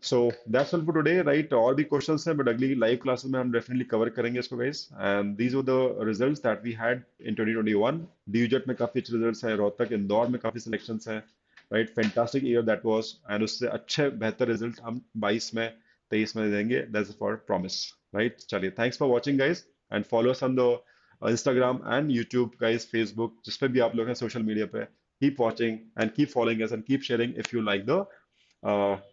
So that's all for today, right. और भी क्वेश्चंस हैं, बट अगली लाइव क्लासेस में हम डेफिनेटली कवर करेंगे इसको guys. And these were the results that we had in 2021। डीयूजेट में काफी अच्छे रिजल्ट्स हैं, रोहतक इंदौर में काफी सिलेक्शंस हैं, right. Fantastic year that was, and उससे अच्छे बेहतर रिजल्ट हम 22 में 23 में देंगे, दैट्स फॉर प्रॉमिस, राइट। चलिए, thanks for watching guys, and follow us on the Instagram and YouTube guys, Facebook, जिस पे भी आप लोग हैं सोशल मीडिया पे। Keep watching and keep following us and keep sharing if you like the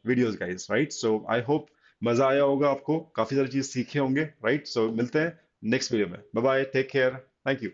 videos guys, right. So I hope मजा आया होगा आपको, काफी सारी चीज सीखे होंगे, राइट। सो मिलते हैं नेक्स्ट वीडियो में। Bye bye, take care, thank you.